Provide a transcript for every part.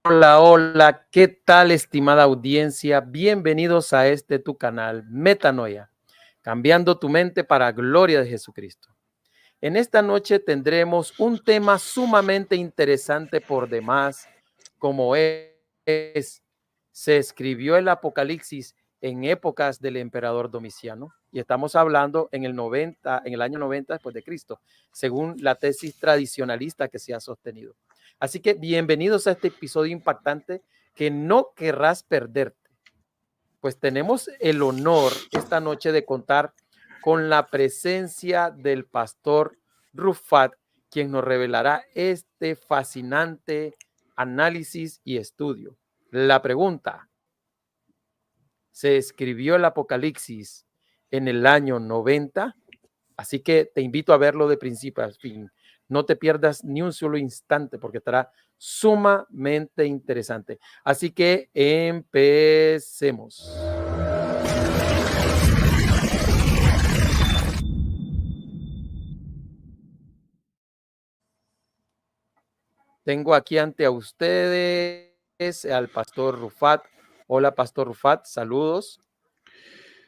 Hola, hola, ¿qué tal, estimada audiencia? Bienvenidos a este tu canal, Metanoia, cambiando tu mente para gloria de Jesucristo. En esta noche tendremos un tema sumamente interesante por demás, como se escribió el Apocalipsis en épocas del emperador Domiciano, y estamos hablando en el año 90 después de Cristo, según la tesis tradicionalista que se ha sostenido. Así que bienvenidos a este episodio impactante que no querrás perderte, pues tenemos el honor esta noche de contar con la presencia del pastor Rufat, quien nos revelará este fascinante análisis y estudio. La pregunta: ¿se escribió el Apocalipsis en el año 90? Así que te invito a verlo de principio a fin. No te pierdas ni un solo instante porque estará sumamente interesante. Así que empecemos. Tengo aquí ante a ustedes al pastor Rufat. Hola, pastor Rufat, saludos.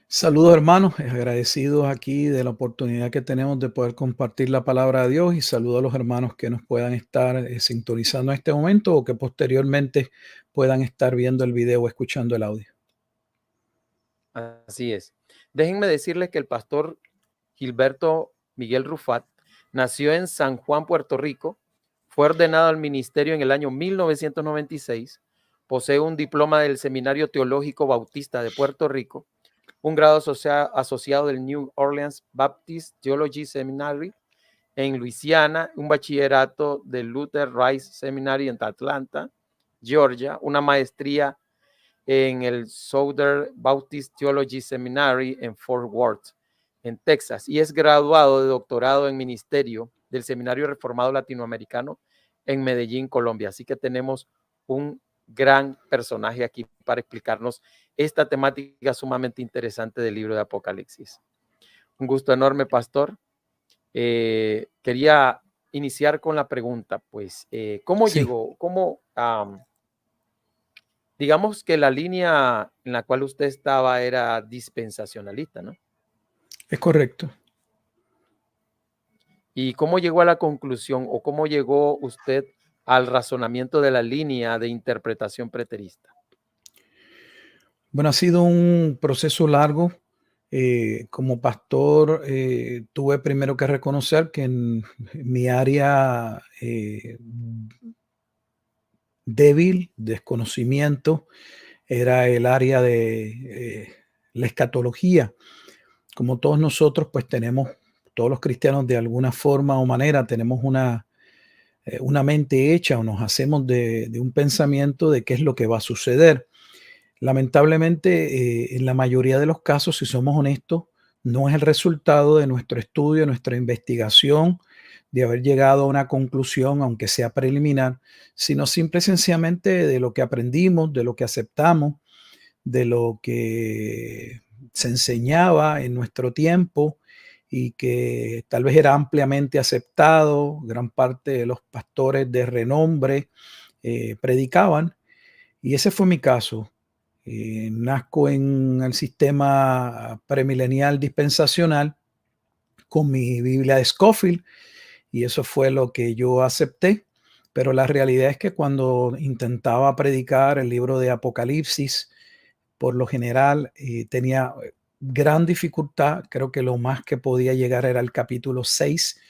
Saludos, hermanos, agradecidos aquí de la oportunidad que tenemos de poder compartir la palabra de Dios, y saludo a los hermanos que nos puedan estar sintonizando en este momento o que posteriormente puedan estar viendo el video o escuchando el audio. Así es. Déjenme decirles que el pastor Gilberto Miguel Rufat nació en San Juan, Puerto Rico. Fue ordenado al ministerio en el año 1996. Posee un diploma del Seminario Teológico Bautista de Puerto Rico, un grado asociado del New Orleans Baptist Theology Seminary en Luisiana, un bachillerato del Luther Rice Seminary en Atlanta, Georgia, una maestría en el Southern Baptist Theology Seminary en Fort Worth, en Texas, y es graduado de doctorado en ministerio del Seminario Reformado Latinoamericano en Medellín, Colombia. Así que tenemos un gran personaje aquí para explicarnos esta temática sumamente interesante del libro de Apocalipsis. Un gusto enorme, pastor. Quería iniciar con la pregunta, pues, ¿cómo llegó? Digamos que la línea en la cual usted estaba era dispensacionalista, ¿no? Es correcto. ¿Y cómo llegó a la conclusión o cómo llegó usted al razonamiento de la línea de interpretación preterista? Bueno, ha sido un proceso largo. Como pastor, tuve primero que reconocer que en mi área débil, desconocimiento, era el área de la escatología. Como todos nosotros, pues todos los cristianos de alguna forma o manera tenemos una mente hecha, o nos hacemos de un pensamiento de qué es lo que va a suceder. Lamentablemente, en la mayoría de los casos, si somos honestos, no es el resultado de nuestro estudio, nuestra investigación, de haber llegado a una conclusión, aunque sea preliminar, sino simple y sencillamente de lo que aprendimos, de lo que aceptamos, de lo que se enseñaba en nuestro tiempo y que tal vez era ampliamente aceptado. Gran parte de los pastores de renombre predicaban, y ese fue mi caso. Nazco en el sistema premilenial dispensacional con mi Biblia de Scofield, y eso fue lo que yo acepté. Pero la realidad es que cuando intentaba predicar el libro de Apocalipsis, por lo general tenía gran dificultad. Creo que lo más que podía llegar era el capítulo 6.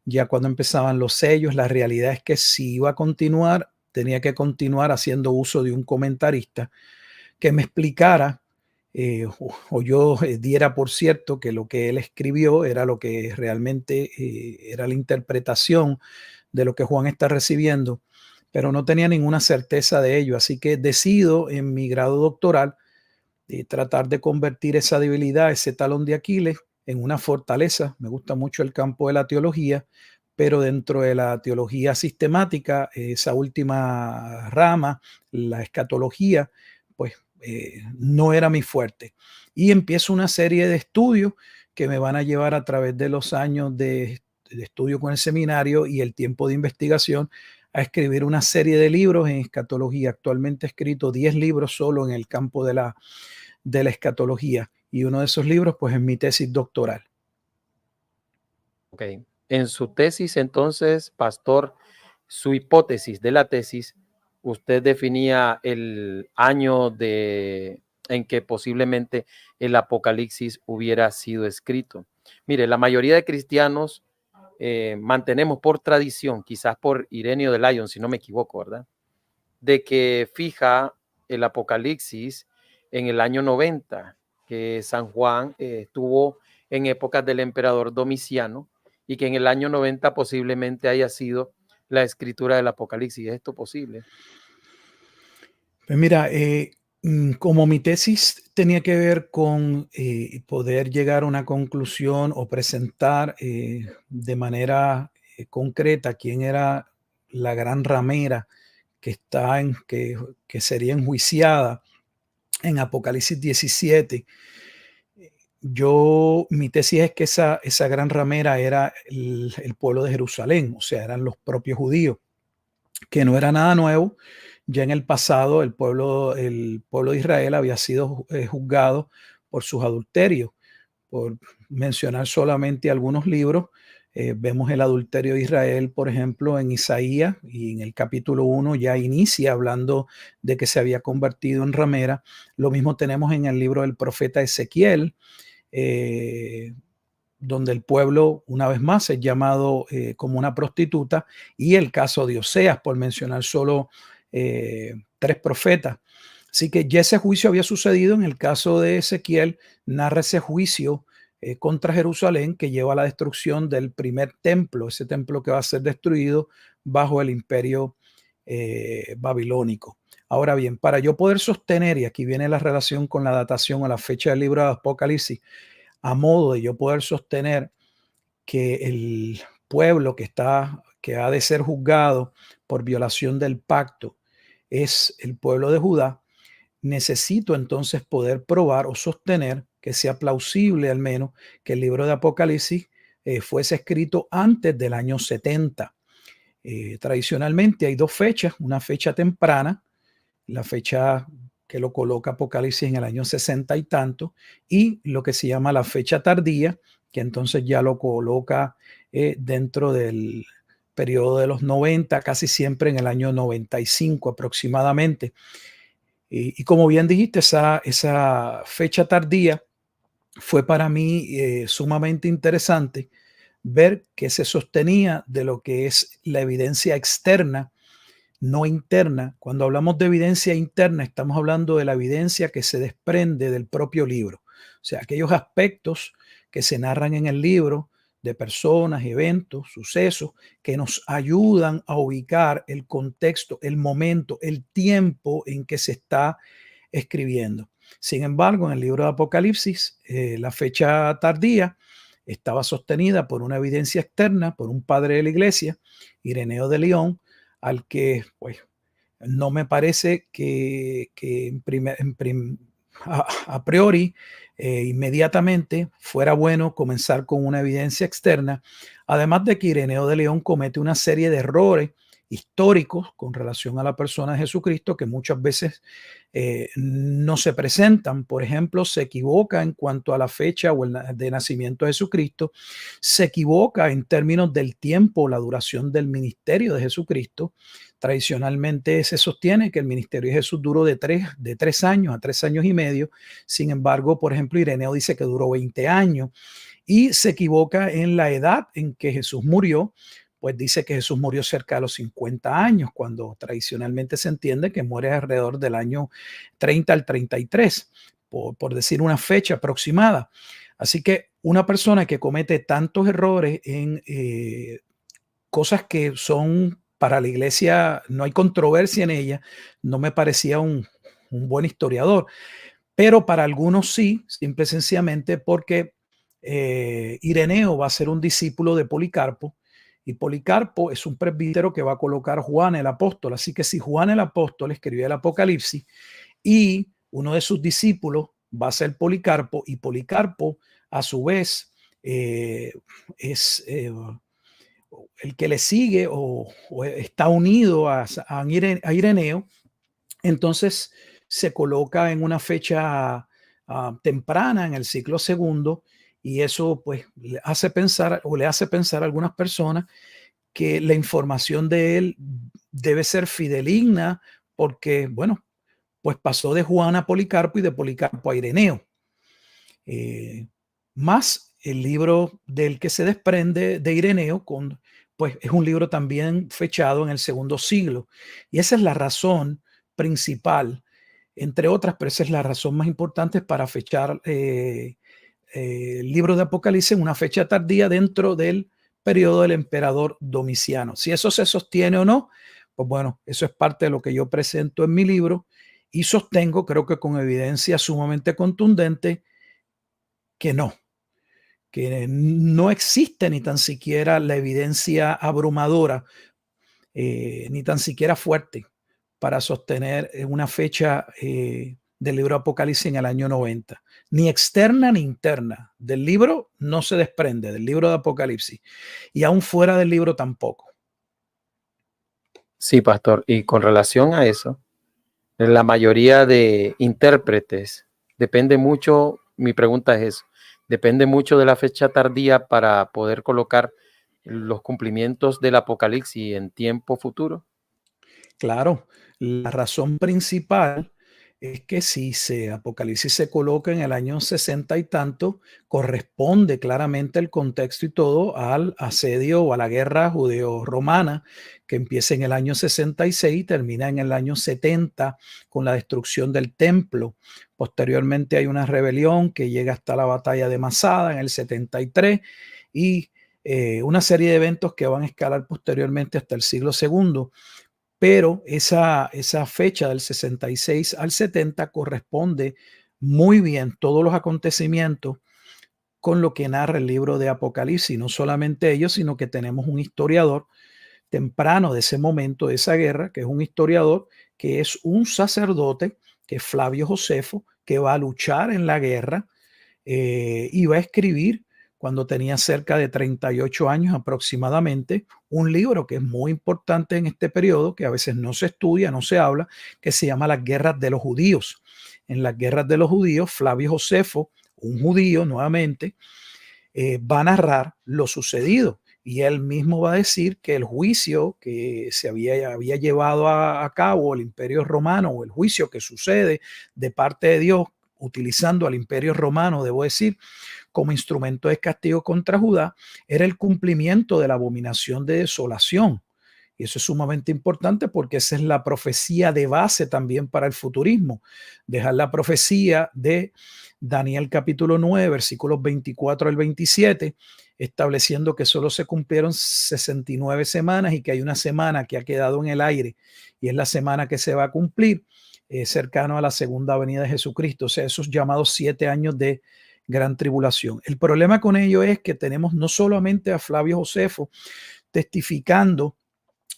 Ya cuando empezaban los sellos, la realidad es que si iba a continuar, tenía que continuar haciendo uso de un comentarista que me explicara o yo diera por cierto que lo que él escribió era lo que realmente era la interpretación de lo que Juan está recibiendo, pero no tenía ninguna certeza de ello. Así que decido en mi grado doctoral tratar de convertir esa debilidad, ese talón de Aquiles, en una fortaleza. Me gusta mucho el campo de la teología, pero dentro de la teología sistemática, esa última rama, la escatología, pues no era mi fuerte. Y empiezo una serie de estudios que me van a llevar a través de los años de estudio con el seminario y el tiempo de investigación a escribir una serie de libros en escatología. Actualmente he escrito 10 libros solo en el campo de la escatología. Y uno de esos libros, pues, es mi tesis doctoral. Ok. En su tesis, entonces, pastor, su hipótesis de la tesis, usted definía el año en que posiblemente el Apocalipsis hubiera sido escrito. Mire, la mayoría de cristianos mantenemos por tradición, quizás por Ireneo de Lyon, si no me equivoco, ¿verdad? De que fija el Apocalipsis en el año 90, que San Juan estuvo en épocas del emperador Domiciano y que en el año 90 posiblemente haya sido la escritura del Apocalipsis. ¿Es esto posible? Pues mira, como mi tesis tenía que ver con poder llegar a una conclusión o presentar de manera concreta quién era la gran ramera que sería enjuiciada en Apocalipsis 17. Mi tesis es que esa gran ramera era el pueblo de Jerusalén, o sea, eran los propios judíos, que no era nada nuevo. Ya en el pasado el pueblo de Israel había sido juzgado por sus adulterios. Por mencionar solamente algunos libros, vemos el adulterio de Israel, por ejemplo, en Isaías, y en el capítulo 1 ya inicia hablando de que se había convertido en ramera. Lo mismo tenemos en el libro del profeta Ezequiel, eh, donde el pueblo, una vez más, es llamado como una prostituta, y el caso de Oseas, por mencionar solo 3 profetas. Así que ya ese juicio había sucedido. En el caso de Ezequiel, narra ese juicio contra Jerusalén que lleva a la destrucción del primer templo, ese templo que va a ser destruido bajo el imperio babilónico. Ahora bien, para yo poder sostener, y aquí viene la relación con la datación o la fecha del libro de Apocalipsis, a modo de yo poder sostener que el pueblo que ha de ser juzgado por violación del pacto es el pueblo de Judá, necesito entonces poder probar o sostener que sea plausible al menos que el libro de Apocalipsis fuese escrito antes del año 70. Tradicionalmente hay 2 fechas, una fecha temprana, la fecha que lo coloca Apocalipsis en el año 60 y tanto, y lo que se llama la fecha tardía, que entonces ya lo coloca dentro del periodo de los 90, casi siempre en el año 95 aproximadamente. Y como bien dijiste, esa fecha tardía fue para mí sumamente interesante ver que se sostenía de lo que es la evidencia externa, no interna. Cuando hablamos de evidencia interna, estamos hablando de la evidencia que se desprende del propio libro. O sea, aquellos aspectos que se narran en el libro de personas, eventos, sucesos, que nos ayudan a ubicar el contexto, el momento, el tiempo en que se está escribiendo. Sin embargo, en el libro de Apocalipsis, la fecha tardía estaba sostenida por una evidencia externa, por un padre de la iglesia, Ireneo de León, al que pues no me parece que a priori inmediatamente fuera bueno comenzar con una evidencia externa, además de que Ireneo de León comete una serie de errores históricos con relación a la persona de Jesucristo que muchas veces no se presentan. Por ejemplo, se equivoca en cuanto a la fecha o de nacimiento de Jesucristo, se equivoca en términos del tiempo, la duración del ministerio de Jesucristo. Tradicionalmente se sostiene que el ministerio de Jesús duró de 3 años a 3 años y medio. Sin embargo, por ejemplo, Ireneo dice que duró 20 años, y se equivoca en la edad en que Jesús murió. Pues dice que Jesús murió cerca de los 50 años, cuando tradicionalmente se entiende que muere alrededor del año 30 al 33, por decir una fecha aproximada. Así que una persona que comete tantos errores en cosas que son para la iglesia, no hay controversia en ella, no me parecía un buen historiador, pero para algunos sí, simple y sencillamente porque Ireneo va a ser un discípulo de Policarpo, y Policarpo es un presbítero que va a colocar Juan el apóstol. Así que si Juan el apóstol escribió el Apocalipsis y uno de sus discípulos va a ser Policarpo, y Policarpo a su vez es el que le sigue o está unido a Ireneo, entonces se coloca en una fecha temprana en el siglo segundo, y eso pues le hace pensar a algunas personas que la información de él debe ser fidedigna porque, bueno, pues pasó de Juan a Policarpo y de Policarpo a Ireneo. Más el libro del que se desprende de Ireneo, pues es un libro también fechado en el segundo siglo. Y esa es la razón principal, entre otras, pero esa es la razón más importante para fechar el libro de Apocalipsis en una fecha tardía dentro del periodo del emperador Domiciano. Si eso se sostiene o no, pues bueno, eso es parte de lo que yo presento en mi libro y sostengo, creo que con evidencia sumamente contundente, que no existe ni tan siquiera la evidencia abrumadora, ni tan siquiera fuerte para sostener una fecha del libro Apocalipsis en el año 90, ni externa ni interna. Del libro no se desprende, del libro de Apocalipsis, y aún fuera del libro tampoco. Sí, pastor. Y con relación a eso, la mayoría de intérpretes depende mucho, mi pregunta es eso, depende mucho de la fecha tardía para poder colocar los cumplimientos del Apocalipsis en tiempo futuro. Claro, la razón principal es que si Apocalipsis se coloca en el año 60 y tanto, corresponde claramente el contexto y todo al asedio o a la guerra judeo-romana que empieza en el año 66 y termina en el año 70 con la destrucción del templo. Posteriormente hay una rebelión que llega hasta la batalla de Masada en el 73 y una serie de eventos que van a escalar posteriormente hasta el siglo segundo. Pero esa fecha del 66 al 70 corresponde muy bien todos los acontecimientos con lo que narra el libro de Apocalipsis. No solamente ellos, sino que tenemos un historiador temprano de ese momento, de esa guerra, que es un historiador, que es un sacerdote, que es Flavio Josefo, que va a luchar en la guerra y va a escribir cuando tenía cerca de 38 años aproximadamente, un libro que es muy importante en este periodo, que a veces no se estudia, no se habla, que se llama Las Guerras de los Judíos. En las Guerras de los Judíos, Flavio Josefo, un judío nuevamente, va a narrar lo sucedido. Y él mismo va a decir que el juicio que se había llevado a cabo el Imperio Romano, o el juicio que sucede de parte de Dios utilizando al Imperio Romano, debo decir, como instrumento de castigo contra Judá, era el cumplimiento de la abominación de desolación. Y eso es sumamente importante porque esa es la profecía de base también para el futurismo. Dejar la profecía de Daniel capítulo 9, versículos 24 al 27, estableciendo que solo se cumplieron 69 semanas y que hay una semana que ha quedado en el aire y es la semana que se va a cumplir cercano a la segunda venida de Jesucristo. O sea, esos llamados 7 años de gran tribulación. El problema con ello es que tenemos no solamente a Flavio Josefo testificando,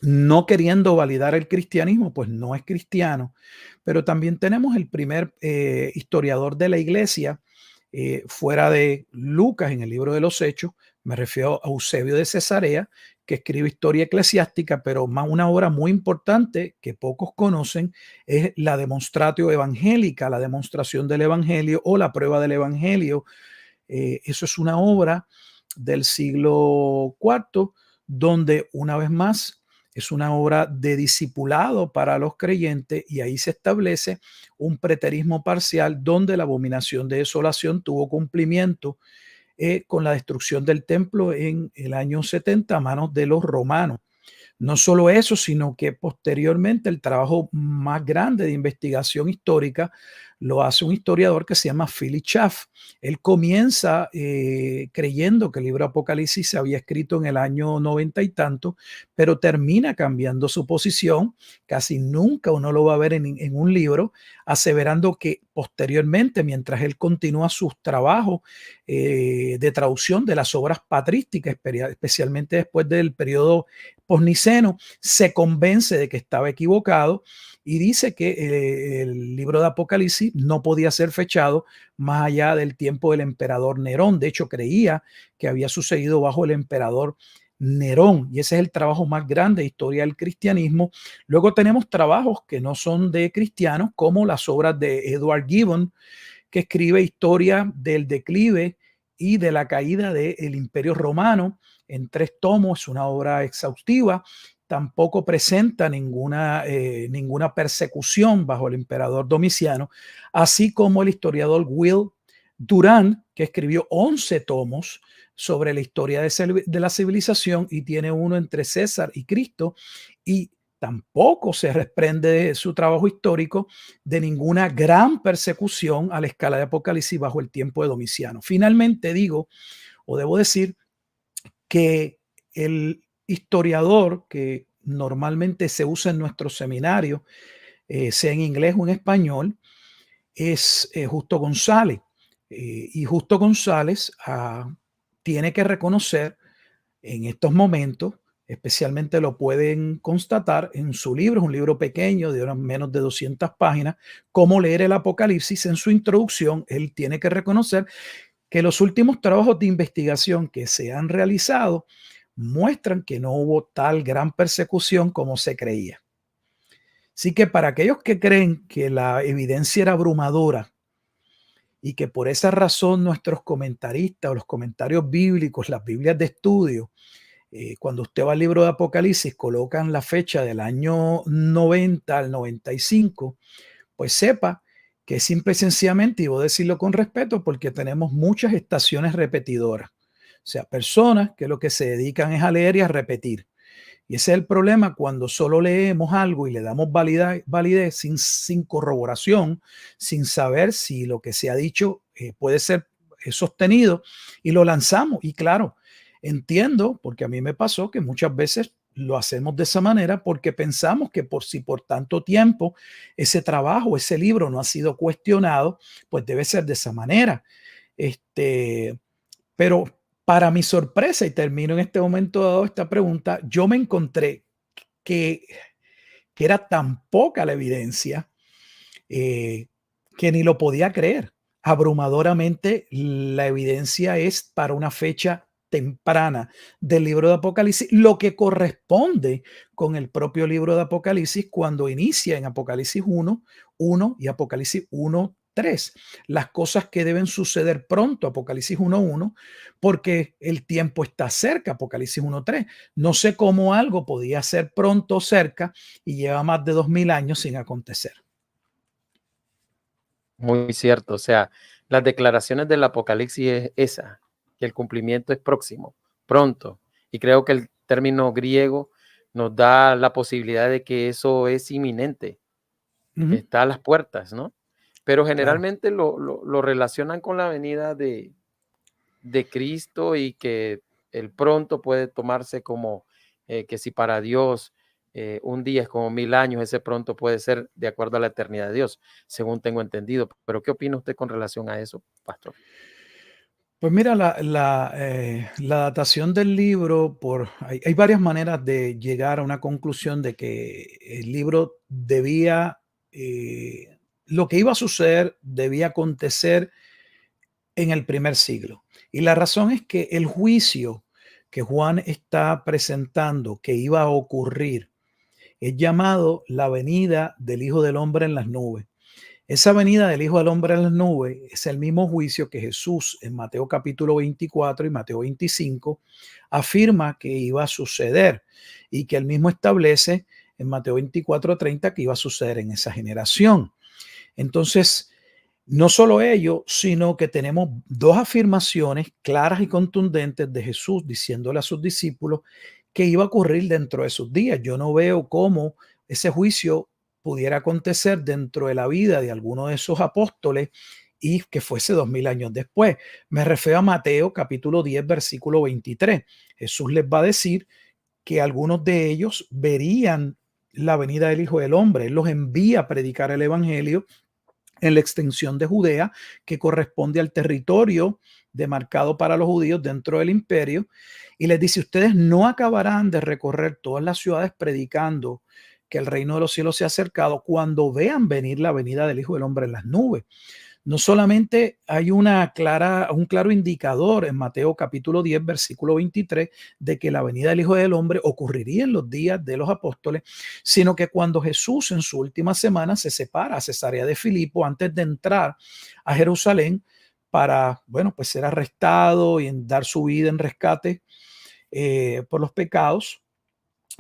no queriendo validar el cristianismo, pues no es cristiano, pero también tenemos el primer historiador de la iglesia, fuera de Lucas en el libro de los Hechos, me refiero a Eusebio de Cesarea, que escribe historia eclesiástica, pero una obra muy importante que pocos conocen es la Demonstratio Evangelica, la demostración del evangelio o la prueba del evangelio. Eso es una obra del siglo IV, donde una vez más es una obra de discipulado para los creyentes y ahí se establece un preterismo parcial donde la abominación de desolación tuvo cumplimiento con la destrucción del templo en el año 70 a manos de los romanos. No solo eso, sino que posteriormente el trabajo más grande de investigación histórica lo hace un historiador que se llama Philip Schaff. Él comienza creyendo que el libro Apocalipsis se había escrito en el año 90 y tanto, pero termina cambiando su posición. Casi nunca uno lo va a ver en un libro, aseverando que posteriormente, mientras él continúa sus trabajos de traducción de las obras patrísticas, especialmente después del periodo posniceno, se convence de que estaba equivocado y dice que el libro de Apocalipsis no podía ser fechado más allá del tiempo del emperador Nerón. De hecho, creía que había sucedido bajo el emperador Nerón, y ese es el trabajo más grande de historia del cristianismo. Luego tenemos trabajos que no son de cristianos, como las obras de Edward Gibbon, que escribe historia del declive y de la caída del Imperio Romano en 3 tomos, es una obra exhaustiva. Tampoco presenta ninguna persecución bajo el emperador Domiciano, así como el historiador Will Durant, que escribió 11 tomos sobre la historia de la civilización, y tiene uno entre César y Cristo, y tampoco se desprende de su trabajo histórico de ninguna gran persecución a la escala de Apocalipsis bajo el tiempo de Domiciano. Finalmente digo, o debo decir, que el historiador que normalmente se usa en nuestro seminario, sea en inglés o en español, es Justo González. Y Justo González tiene que reconocer en estos momentos, especialmente lo pueden constatar en su libro, es un libro pequeño de menos de 200 páginas, Cómo leer el Apocalipsis. En su introducción, él tiene que reconocer que los últimos trabajos de investigación que se han realizado muestran que no hubo tal gran persecución como se creía. Así que para aquellos que creen que la evidencia era abrumadora y que por esa razón nuestros comentaristas o los comentarios bíblicos, las Biblias de estudio, cuando usted va al libro de Apocalipsis, colocan la fecha del año 90 al 95, pues sepa que simple y sencillamente, y voy a decirlo con respeto, porque tenemos muchas estaciones repetidoras. O sea, personas que lo que se dedican es a leer y a repetir. Y ese es el problema cuando solo leemos algo y le damos validez sin corroboración, sin saber si lo que se ha dicho puede ser sostenido, y lo lanzamos. Y claro, entiendo, porque a mí me pasó que muchas veces lo hacemos de esa manera porque pensamos que por tanto tiempo ese trabajo, ese libro no ha sido cuestionado, pues debe ser de esa manera. Pero para mi sorpresa, y termino en este momento dado esta pregunta, yo me encontré que, que era tan poca la evidencia, que ni lo podía creer. Abrumadoramente, la evidencia es para una fecha temprana del libro de Apocalipsis, lo que corresponde con el propio libro de Apocalipsis cuando inicia en Apocalipsis 1:1 y Apocalipsis 1:3. Las cosas que deben suceder pronto, Apocalipsis 1:1, porque el tiempo está cerca, Apocalipsis 1:3. No sé cómo algo podía ser pronto o cerca y lleva más de 2000 años sin acontecer. Muy cierto, o sea, las declaraciones del Apocalipsis es esa, que el cumplimiento es próximo, pronto, y creo que el término griego nos da la posibilidad de que eso es inminente, está a las puertas, ¿no? Pero generalmente lo relacionan con la venida de Cristo, y que el pronto puede tomarse como que si para Dios un día es como 1000 años, ese pronto puede ser de acuerdo a la eternidad de Dios, según tengo entendido. Pero ¿qué opina usted con relación a eso, pastor? Pues mira, la datación del libro, hay varias maneras de llegar a una conclusión de que el libro debía, lo que iba a suceder debía acontecer en el primer siglo. Y la razón es que el juicio que Juan está presentando que iba a ocurrir es llamado la venida del Hijo del Hombre en las nubes. Esa venida del Hijo del Hombre en las nubes es el mismo juicio que Jesús en Mateo capítulo 24 y Mateo 25 afirma que iba a suceder, y que él mismo establece en Mateo 24:30 que iba a suceder en esa generación. Entonces, no solo ello, sino que tenemos dos afirmaciones claras y contundentes de Jesús diciéndole a sus discípulos que iba a ocurrir dentro de sus días. Yo no veo cómo ese juicio pudiera acontecer dentro de la vida de alguno de esos apóstoles y que fuese 2000 años después. Me refiero a Mateo capítulo 10, versículo 23. Jesús les va a decir que algunos de ellos verían la venida del Hijo del Hombre. Él los envía a predicar el evangelio en la extensión de Judea, que corresponde al territorio demarcado para los judíos dentro del imperio, y les dice: ustedes no acabarán de recorrer todas las ciudades predicando que el reino de los cielos se ha acercado cuando vean venir la venida del Hijo del Hombre en las nubes. No solamente hay un claro indicador en Mateo capítulo 10, versículo 23, de que la venida del Hijo del Hombre ocurriría en los días de los apóstoles, sino que cuando Jesús en su última semana se separa a Cesarea de Filipo antes de entrar a Jerusalén para, bueno, pues ser arrestado y dar su vida en rescate por los pecados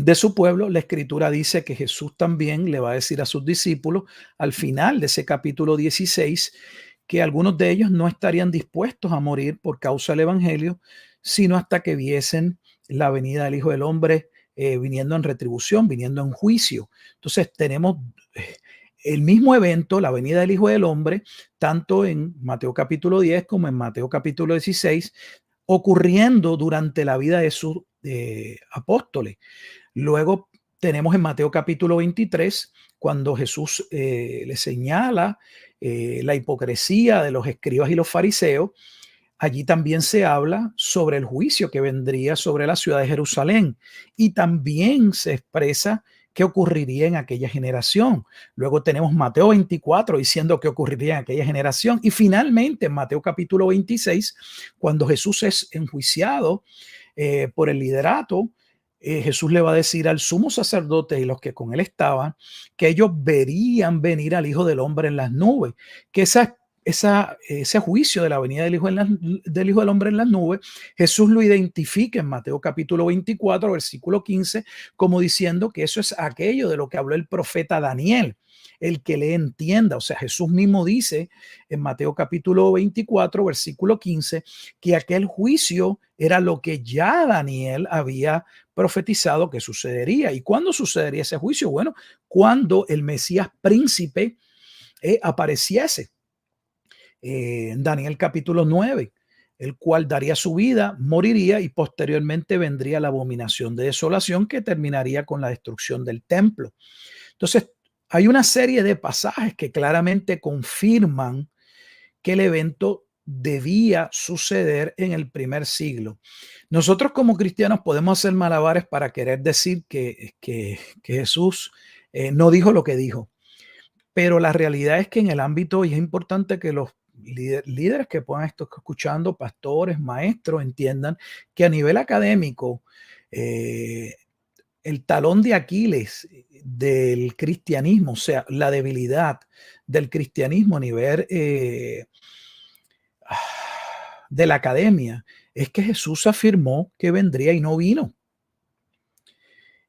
de su pueblo, la escritura dice que Jesús también le va a decir a sus discípulos al final de ese capítulo 16 que algunos de ellos no estarían dispuestos a morir por causa del evangelio, sino hasta que viesen la venida del Hijo del Hombre viniendo en retribución, viniendo en juicio. Entonces tenemos el mismo evento, la venida del Hijo del Hombre, tanto en Mateo capítulo 10 como en Mateo capítulo 16, ocurriendo durante la vida de sus apóstoles. Luego tenemos en Mateo capítulo 23, cuando Jesús le señala la hipocresía de los escribas y los fariseos. Allí también se habla sobre el juicio que vendría sobre la ciudad de Jerusalén y también se expresa qué ocurriría en aquella generación. Luego tenemos Mateo 24 diciendo qué ocurriría en aquella generación y finalmente en Mateo capítulo 26, cuando Jesús es enjuiciado por el liderato, Jesús le va a decir al sumo sacerdote y los que con él estaban que ellos verían venir al Hijo del Hombre en las nubes, que ese juicio de la venida del del Hijo del Hombre en las nubes, Jesús lo identifica en Mateo capítulo 24, versículo 15, como diciendo que eso es aquello de lo que habló el profeta Daniel. El que le entienda, o sea, Jesús mismo dice en Mateo capítulo 24, versículo 15, que aquel juicio era lo que ya Daniel había profetizado que sucedería. ¿Y cuándo sucedería ese juicio? Bueno, cuando el Mesías príncipe apareciese. En Daniel capítulo 9, el cual daría su vida, moriría y posteriormente vendría la abominación de desolación que terminaría con la destrucción del templo. Entonces, hay una serie de pasajes que claramente confirman que el evento debía suceder en el primer siglo. Nosotros como cristianos podemos hacer malabares para querer decir que Jesús no dijo lo que dijo, pero la realidad es que en el ámbito, y es importante que los líderes que puedan estar escuchando, pastores, maestros, entiendan que a nivel académico, el talón de Aquiles del cristianismo, o sea, la debilidad del cristianismo a nivel de la academia, es que Jesús afirmó que vendría y no vino.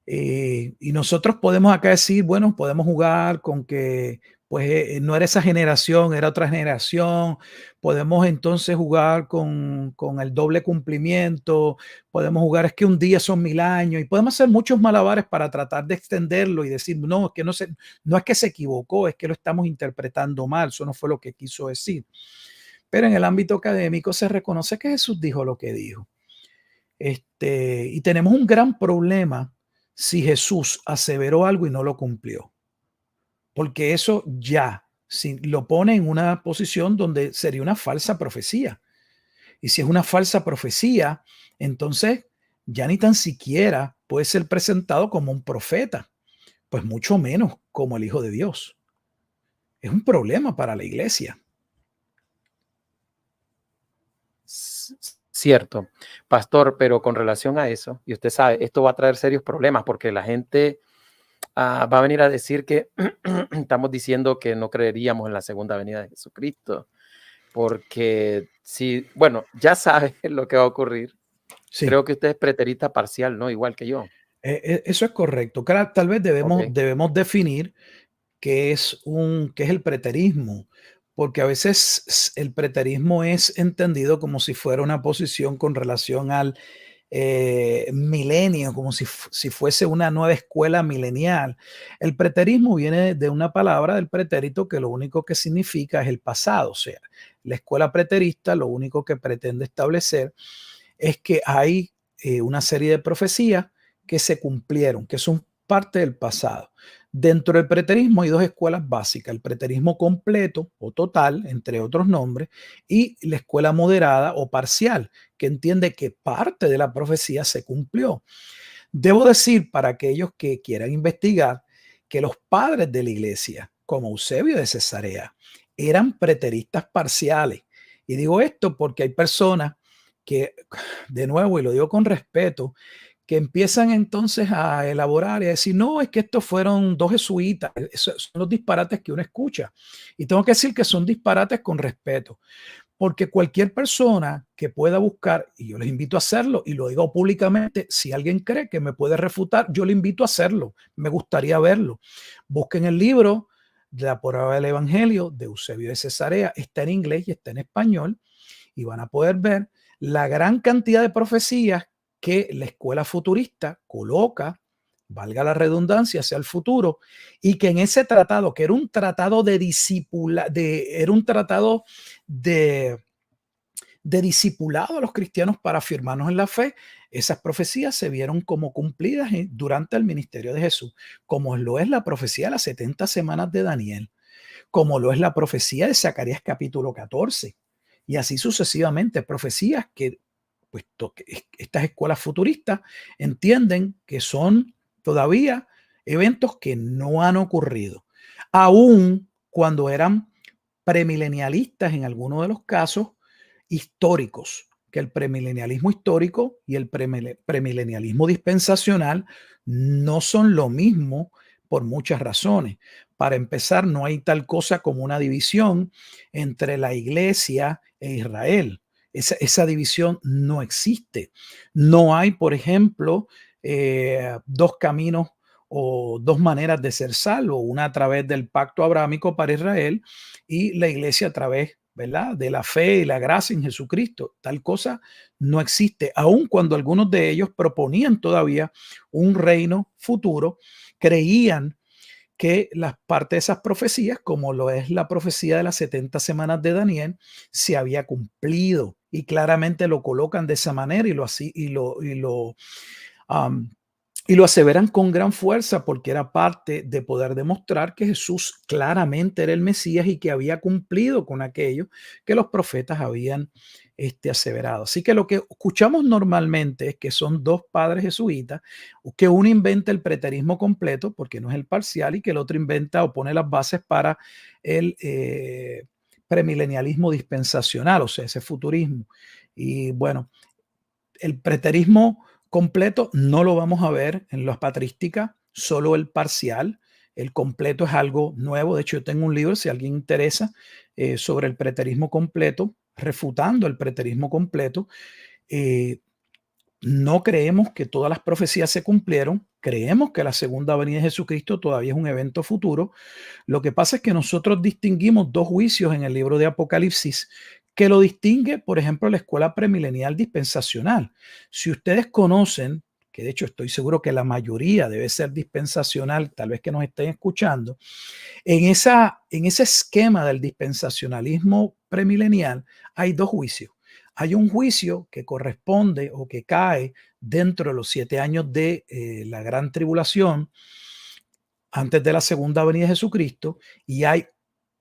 Y nosotros podemos acá decir, bueno, podemos jugar con que pues no era esa generación, era otra generación. Podemos entonces jugar con el doble cumplimiento. Podemos jugar, es que un día son 1000 años y podemos hacer muchos malabares para tratar de extenderlo y decir, no, es que no es que se equivocó, es que lo estamos interpretando mal. Eso no fue lo que quiso decir. Pero en el ámbito académico se reconoce que Jesús dijo lo que dijo. Y tenemos un gran problema si Jesús aseveró algo y no lo cumplió, porque eso ya lo pone en una posición donde sería una falsa profecía. Y si es una falsa profecía, entonces ya ni tan siquiera puede ser presentado como un profeta, pues mucho menos como el Hijo de Dios. Es un problema para la iglesia. Cierto, pastor, pero con relación a eso, y usted sabe, esto va a traer serios problemas porque la gente va a venir a decir que estamos diciendo que no creeríamos en la segunda venida de Jesucristo, porque si, bueno, ya sabe lo que va a ocurrir. Sí. Creo que usted es preterista parcial, ¿no? Igual que yo. Eso es correcto. Tal vez debemos definir qué es el preterismo, porque a veces el preterismo es entendido como si fuera una posición con relación al milenio, como si fuese una nueva escuela milenial. El preterismo viene de una palabra del pretérito que lo único que significa es el pasado, o sea, la escuela preterista lo único que pretende establecer es que hay una serie de profecías que se cumplieron, que son parte del pasado. Dentro del preterismo hay dos escuelas básicas, el preterismo completo o total, entre otros nombres, y la escuela moderada o parcial, que entiende que parte de la profecía se cumplió. Debo decir para aquellos que quieran investigar que los padres de la iglesia, como Eusebio de Cesarea, eran preteristas parciales. Y digo esto porque hay personas que, de nuevo, y lo digo con respeto, que empiezan entonces a elaborar y a decir, no, es que estos fueron dos jesuitas. Esos son los disparates que uno escucha. Y tengo que decir que son disparates con respeto, porque cualquier persona que pueda buscar, y yo les invito a hacerlo, y lo digo públicamente, si alguien cree que me puede refutar, yo le invito a hacerlo. Me gustaría verlo. Busquen el libro de la prueba del Evangelio de Eusebio de Cesarea. Está en inglés y está en español, y van a poder ver la gran cantidad de profecías que la escuela futurista coloca, valga la redundancia, hacia el futuro, y que en ese tratado, que era un tratado de era un tratado de discipulado a los cristianos para afirmarnos en la fe, esas profecías se vieron como cumplidas durante el ministerio de Jesús, como lo es la profecía de las 70 semanas de Daniel, como lo es la profecía de Zacarías capítulo 14, y así sucesivamente, profecías que pues, estas escuelas futuristas entienden que son todavía eventos que no han ocurrido, aun cuando eran premilenialistas en algunos de los casos históricos, que el premilenialismo histórico y el premilenialismo dispensacional no son lo mismo por muchas razones. Para empezar, no hay tal cosa como una división entre la iglesia e Israel. Esa división no existe. No hay, por ejemplo, dos caminos o dos maneras de ser salvo, una a través del pacto abrámico para Israel y la iglesia a través, ¿verdad?, de la fe y la gracia en Jesucristo. Tal cosa no existe, aun cuando algunos de ellos proponían todavía un reino futuro, creían que las partes de esas profecías, como lo es la profecía de las 70 semanas de Daniel, se había cumplido, y claramente lo colocan de esa manera y lo aseveran con gran fuerza, porque era parte de poder demostrar que Jesús claramente era el Mesías y que había cumplido con aquello que los profetas habían aseverado. Así que lo que escuchamos normalmente es que son dos padres jesuitas, que uno inventa el preterismo completo, porque no es el parcial, y que el otro inventa o pone las bases para el premilenialismo dispensacional, o sea, ese futurismo. Y bueno, el preterismo completo no lo vamos a ver en las patrísticas, solo el parcial. El completo es algo nuevo. De hecho, yo tengo un libro, si a alguien interesa, sobre el preterismo completo, refutando el preterismo completo. No creemos que todas las profecías se cumplieron. Creemos que la segunda venida de Jesucristo todavía es un evento futuro. Lo que pasa es que nosotros distinguimos dos juicios en el libro de Apocalipsis que lo distingue, por ejemplo, la escuela premilenial dispensacional. Si ustedes conocen, que de hecho estoy seguro que la mayoría debe ser dispensacional, tal vez que nos estén escuchando, en ese esquema del dispensacionalismo premilenial hay dos juicios. Hay un juicio que corresponde o que cae dentro de los 7 años de la gran tribulación, antes de la segunda venida de Jesucristo, y hay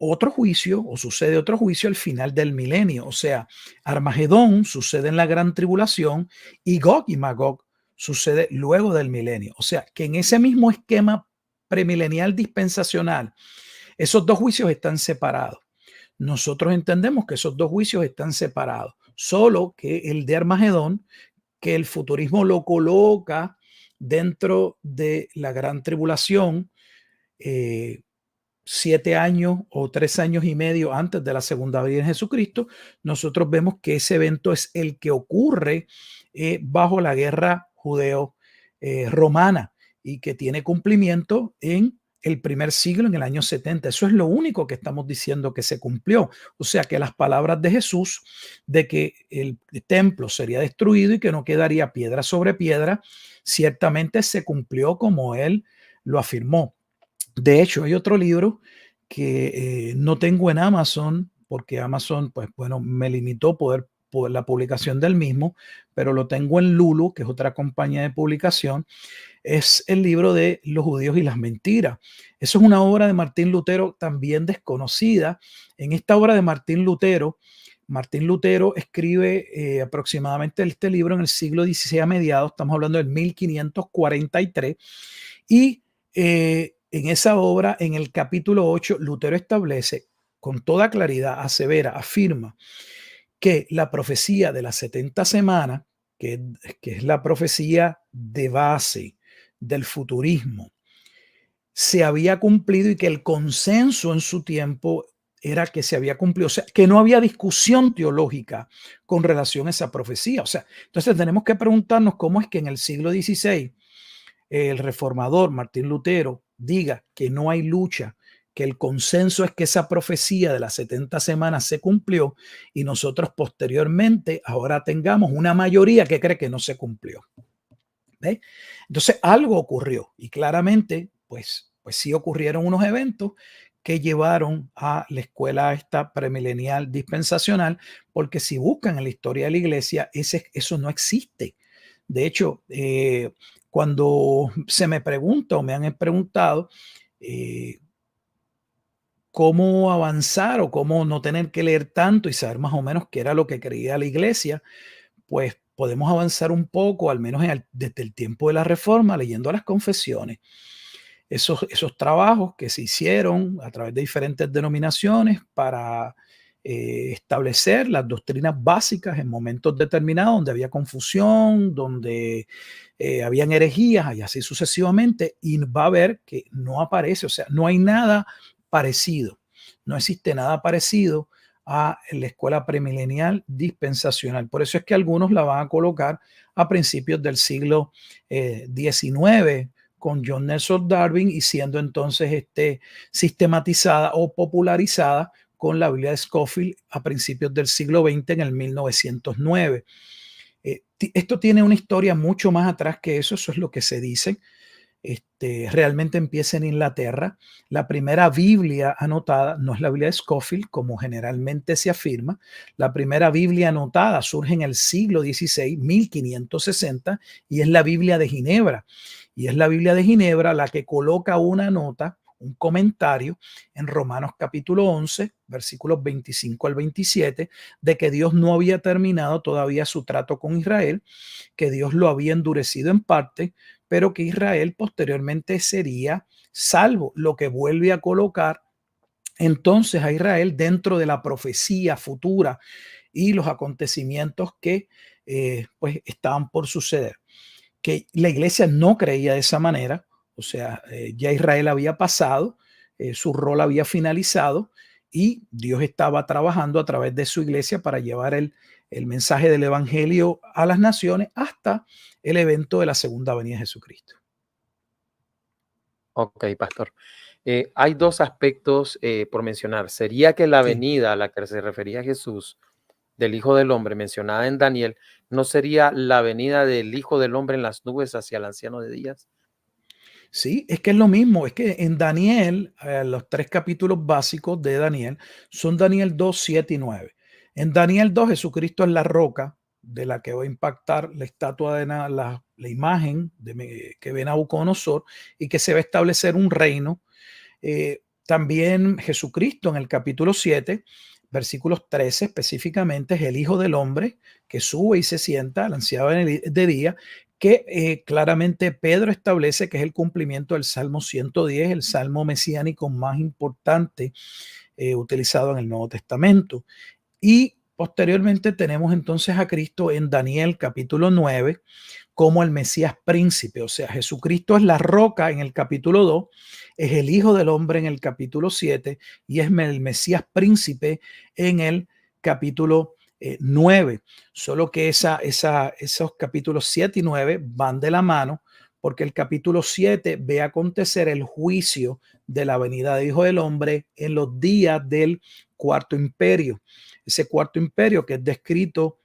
otro juicio, o sucede otro juicio al final del milenio. O sea, Armagedón sucede en la gran tribulación y Gog y Magog sucede luego del milenio. O sea, que en ese mismo esquema premilenial dispensacional, esos dos juicios están separados. Nosotros entendemos que esos dos juicios están separados, solo que el de Armagedón, que el futurismo lo coloca dentro de la gran tribulación, 7 años o 3 años y medio antes de la segunda venida de Jesucristo, nosotros vemos que ese evento es el que ocurre bajo la guerra judeo-romana y que tiene cumplimiento en el primer siglo, en el año 70. Eso es lo único que estamos diciendo que se cumplió. O sea que las palabras de Jesús de que el templo sería destruido y que no quedaría piedra sobre piedra, ciertamente se cumplió como él lo afirmó. De hecho, hay otro libro que no tengo en Amazon, porque Amazon, pues bueno, me limitó poder la publicación del mismo, pero lo tengo en Lulu, que es otra compañía de publicación. Es el libro de Los judíos y las mentiras. Eso es una obra de Martín Lutero también desconocida. En esta obra de Martín Lutero escribe aproximadamente este libro en el siglo XVI a mediados, estamos hablando del 1543, y en esa obra, en el capítulo 8, Lutero establece con toda claridad asevera, afirma que la profecía de las 70 semanas, que es la profecía de base del futurismo, se había cumplido y que el consenso en su tiempo era que se había cumplido, o sea, que no había discusión teológica con relación a esa profecía. O sea, entonces tenemos que preguntarnos cómo es que en el siglo XVI el reformador Martín Lutero diga que no hay lucha, que el consenso es que esa profecía de las 70 semanas se cumplió y nosotros posteriormente ahora tengamos una mayoría que cree que no se cumplió. ¿Ve? Entonces algo ocurrió y claramente pues sí ocurrieron unos eventos que llevaron a la escuela esta premilenial dispensacional, porque si buscan en la historia de la iglesia, eso no existe. De hecho, cuando se me pregunta o me han preguntado cómo avanzar o cómo no tener que leer tanto y saber más o menos qué era lo que creía la iglesia, pues podemos avanzar un poco, al menos desde el tiempo de la Reforma, leyendo las confesiones. Esos trabajos que se hicieron a través de diferentes denominaciones para establecer las doctrinas básicas en momentos determinados donde había confusión, donde habían herejías y así sucesivamente, y va a ver que no aparece, o sea, no hay nada parecido, no existe nada parecido a la escuela premilenial dispensacional. Por eso es que algunos la van a colocar a principios del siglo XIX con John Nelson Darwin y siendo entonces sistematizada o popularizada con la Biblia de Scofield a principios del siglo XX en el 1909. Esto tiene una historia mucho más atrás que eso es lo que se dice. Realmente empieza en Inglaterra. La primera Biblia anotada no es la Biblia de Scofield, como generalmente se afirma. La primera Biblia anotada surge en el siglo XVI, 1560, y es la Biblia de Ginebra. Y es la Biblia de Ginebra la que coloca una nota, un comentario en Romanos capítulo 11, versículos 25 al 27, de que Dios no había terminado todavía su trato con Israel, que Dios lo había endurecido en parte, pero que Israel posteriormente sería salvo, lo que vuelve a colocar entonces a Israel dentro de la profecía futura y los acontecimientos que pues estaban por suceder. Que la iglesia no creía de esa manera, o sea, ya Israel había pasado, su rol había finalizado y Dios estaba trabajando a través de su iglesia para llevar el mensaje del evangelio a las naciones hasta el evento de la segunda venida de Jesucristo. Ok, pastor. Hay dos aspectos por mencionar. Sería que la Sí. venida a la que se refería Jesús del Hijo del Hombre mencionada en Daniel no sería la venida del Hijo del Hombre en las nubes hacia el anciano de días. Sí, es que es lo mismo, es que en Daniel, los 3 capítulos básicos de Daniel son Daniel 2, 7 y 9. En Daniel 2, Jesucristo es la roca de la que va a impactar la estatua de la imagen que ve Nabucodonosor y que se va a establecer un reino. También Jesucristo en el capítulo 7, versículos 13 específicamente, es el Hijo del Hombre que sube y se sienta al anciano de día, que claramente Pedro establece que es el cumplimiento del Salmo 110, el salmo mesiánico más importante utilizado en el Nuevo Testamento. Y posteriormente tenemos entonces a Cristo en Daniel capítulo 9 como el Mesías príncipe, o sea, Jesucristo es la roca en el capítulo 2, es el Hijo del Hombre en el capítulo 7 y es el Mesías príncipe en el capítulo 9. Solo que esos capítulos 7 y 9 van de la mano porque el capítulo 7 ve acontecer el juicio de la venida del Hijo del Hombre en los días del Cuarto Imperio. Ese Cuarto Imperio que es descrito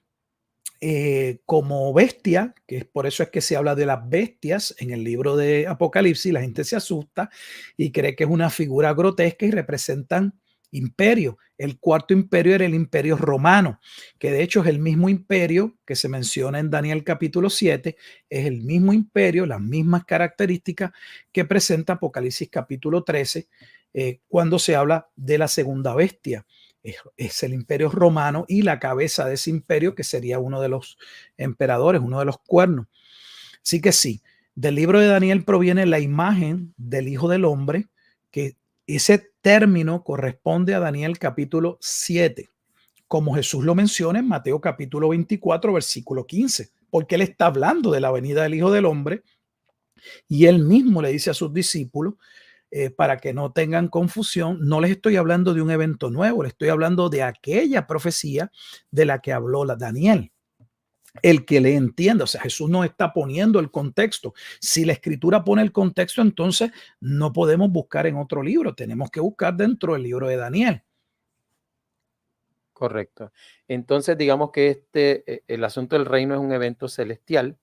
como bestia, que es por eso es que se habla de las bestias en el libro de Apocalipsis, la gente se asusta y cree que es una figura grotesca y representan imperio. El Cuarto Imperio era el Imperio Romano, que de hecho es el mismo imperio que se menciona en Daniel capítulo 7, es el mismo imperio, las mismas características que presenta Apocalipsis capítulo 13, cuando se habla de la segunda bestia. Es el imperio romano y la cabeza de ese imperio que sería uno de los emperadores, uno de los cuernos. Así que sí, del libro de Daniel proviene la imagen del Hijo del Hombre que Ese término corresponde a Daniel capítulo 7, como Jesús lo menciona en Mateo capítulo 24, versículo 15, porque él está hablando de la venida del Hijo del Hombre y él mismo le dice a sus discípulos, para que no tengan confusión, no les estoy hablando de un evento nuevo, les estoy hablando de aquella profecía de la que habló Daniel. El que le entienda, o sea, Jesús no está poniendo el contexto. Si la escritura pone el contexto, entonces no podemos buscar en otro libro, tenemos que buscar dentro del libro de Daniel. Correcto. Entonces, digamos que el asunto del reino es un evento celestial,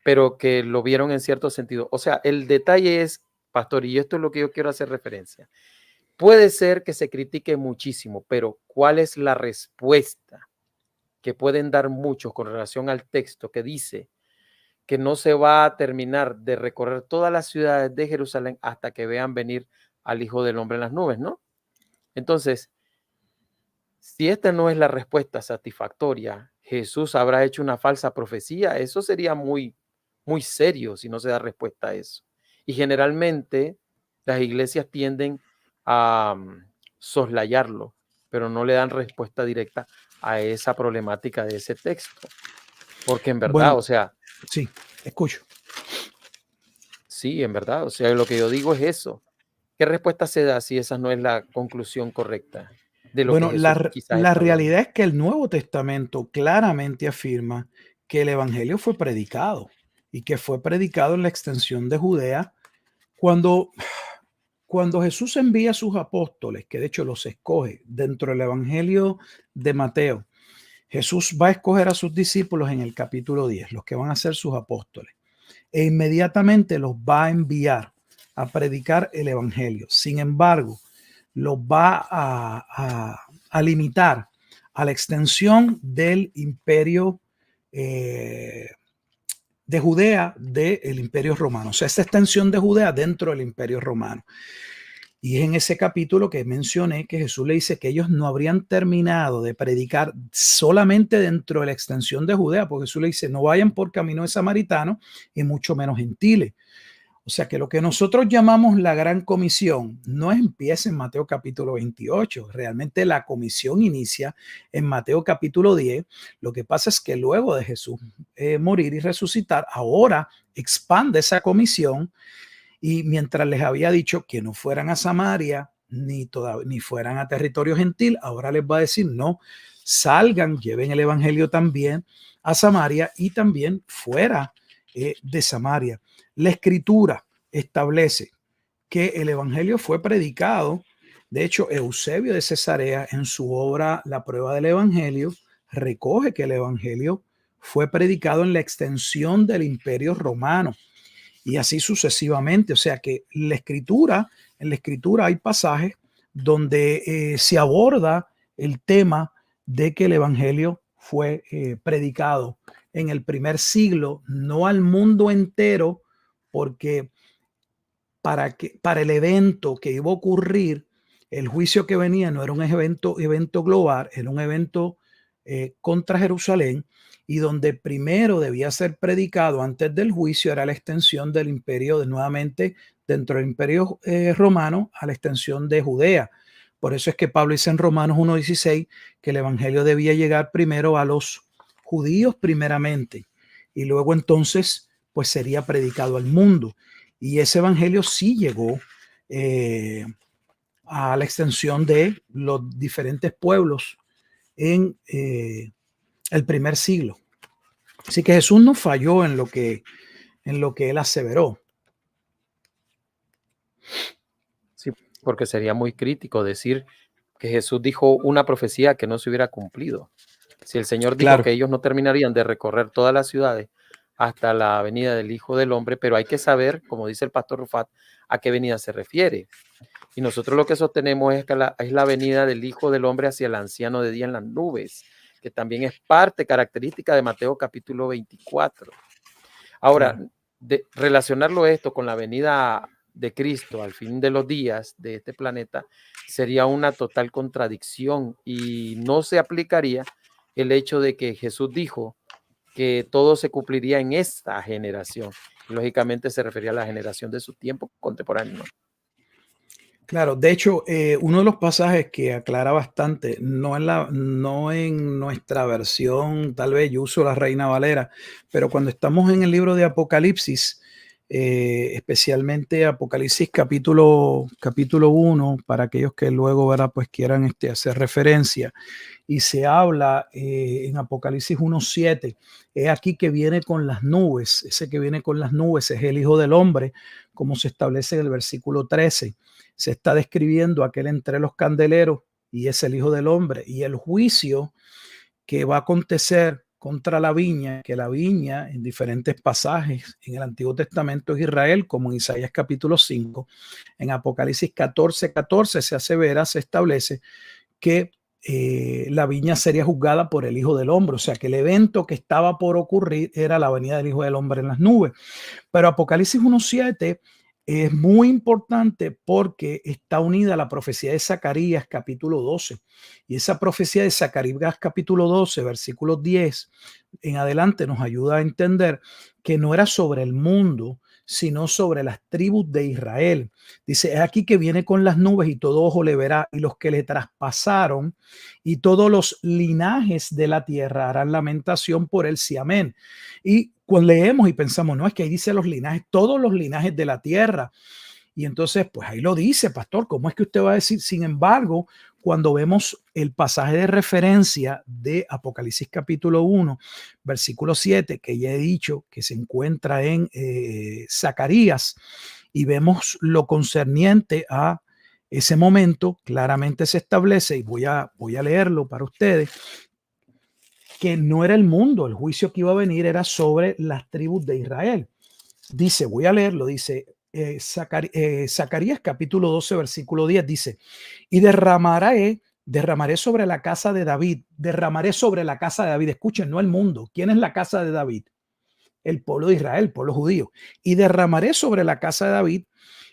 pero que lo vieron en cierto sentido. O sea, el detalle es, pastor, y esto es lo que yo quiero hacer referencia. Puede ser que se critique muchísimo, pero ¿cuál es la respuesta que pueden dar muchos con relación al texto que dice que no se va a terminar de recorrer todas las ciudades de Jerusalén hasta que vean venir al Hijo del Hombre en las nubes, ¿no? Entonces, si esta no es la respuesta satisfactoria, Jesús habrá hecho una falsa profecía. Eso sería muy, muy serio si no se da respuesta a eso. Y generalmente las iglesias tienden a soslayarlo, pero no le dan respuesta directa a esa problemática de ese texto. Porque en verdad, Bueno, o sea, sí, escucho. sí, en verdad, o sea, lo que yo digo es eso. ¿Qué respuesta se da si esa no es la conclusión correcta de lo que Bueno, Jesús quizás la está hablando? realidad es que el Nuevo Testamento claramente afirma que el Evangelio fue predicado y que fue predicado en la extensión de Judea cuando, cuando Jesús envía a sus apóstoles, que de hecho los escoge dentro del Evangelio de Mateo. Jesús va a escoger a sus discípulos en el capítulo 10, los que van a ser sus apóstoles, e inmediatamente los va a enviar a predicar el Evangelio. Sin embargo, los va a limitar a la extensión del imperio de Judea del imperio romano. O sea, esta extensión de Judea dentro del imperio romano. Y es en ese capítulo que mencioné que Jesús le dice que ellos no habrían terminado de predicar solamente dentro de la extensión de Judea, porque Jesús le dice, no vayan por camino de samaritano y mucho menos gentiles. O sea que lo que nosotros llamamos la gran comisión no empieza en Mateo capítulo 28. Realmente la comisión inicia en Mateo capítulo 10. Lo que pasa es que luego de Jesús morir y resucitar, ahora expande esa comisión. Y mientras les había dicho que no fueran a Samaria ni fueran a territorio gentil, ahora les va a decir no, salgan, lleven el evangelio también a Samaria y también fuera de Samaria. La escritura establece que el evangelio fue predicado. De hecho, Eusebio de Cesarea en su obra La prueba del evangelio recoge que el evangelio fue predicado en la extensión del imperio romano y así sucesivamente. O sea que en la escritura hay pasajes donde se aborda el tema de que el evangelio fue predicado en el primer siglo, no al mundo entero, porque para el evento que iba a ocurrir, el juicio que venía no era un evento global, era un evento contra Jerusalén, y donde primero debía ser predicado antes del juicio era la extensión del imperio, nuevamente dentro del imperio romano, a la extensión de Judea. Por eso es que Pablo dice en Romanos 1:16 que el evangelio debía llegar primero a los judíos primeramente, y luego entonces pues sería predicado al mundo. Y ese evangelio sí llegó a la extensión de los diferentes pueblos en el primer siglo. Así que Jesús no falló en lo que él aseveró. Sí, porque sería muy crítico decir que Jesús dijo una profecía que no se hubiera cumplido. Si el Señor dijo Claro, que ellos no terminarían de recorrer todas las ciudades hasta la venida del Hijo del Hombre, pero hay que saber, como dice el pastor Rufat, a qué venida se refiere. Y nosotros lo que sostenemos es que es la venida del Hijo del Hombre hacia el anciano de día en las nubes, que también es parte característica de Mateo capítulo 24. Ahora, claro. relacionarlo esto con la venida de Cristo al fin de los días de este planeta sería una total contradicción y no se aplicaría el hecho de que Jesús dijo que todo se cumpliría en esta generación. Lógicamente se refería a la generación de su tiempo contemporáneo. Claro, de hecho, uno de los pasajes que aclara bastante, no en nuestra versión, tal vez yo uso la Reina Valera, pero cuando estamos en el libro de Apocalipsis, especialmente Apocalipsis capítulo 1, para aquellos que luego, ¿verdad?, pues quieran hacer referencia, y se habla en Apocalipsis 1:7, es aquí que viene con las nubes, ese que viene con las nubes es el Hijo del Hombre, como se establece en el versículo 13. Se está describiendo aquel entre los candeleros y es el Hijo del Hombre, y el juicio que va a acontecer contra la viña, que la viña en diferentes pasajes en el Antiguo Testamento es Israel, como en Isaías capítulo 5, en Apocalipsis 14:14 se asevera, se establece que la viña sería juzgada por el Hijo del Hombre, o sea que el evento que estaba por ocurrir era la venida del Hijo del Hombre en las nubes. Pero Apocalipsis 1:7 es muy importante porque está unida a la profecía de Zacarías capítulo 12. Y esa profecía de Zacarías capítulo 12, versículos 10 en adelante, nos ayuda a entender que no era sobre el mundo, sino sobre las tribus de Israel. Dice, es aquí que viene con las nubes y todo ojo le verá, y los que le traspasaron y todos los linajes de la tierra harán lamentación por él, sí, amén. Y cuando leemos y pensamos, no, es que ahí dice los linajes, todos los linajes de la tierra. Y entonces, pues ahí lo dice, pastor, ¿cómo es que usted va a decir? Sin embargo, cuando vemos el pasaje de referencia de Apocalipsis capítulo 1, versículo 7, que ya he dicho que se encuentra en Zacarías, y vemos lo concerniente a ese momento, claramente se establece, y voy a leerlo para ustedes, que no era el mundo, el juicio que iba a venir era sobre las tribus de Israel. Dice, voy a leerlo, dice Zacarías capítulo 12, versículo 10, dice, y derramaré sobre la casa de David, derramaré sobre la casa de David, escuchen, no el mundo, ¿quién es la casa de David? El pueblo de Israel, el pueblo judío, y derramaré sobre la casa de David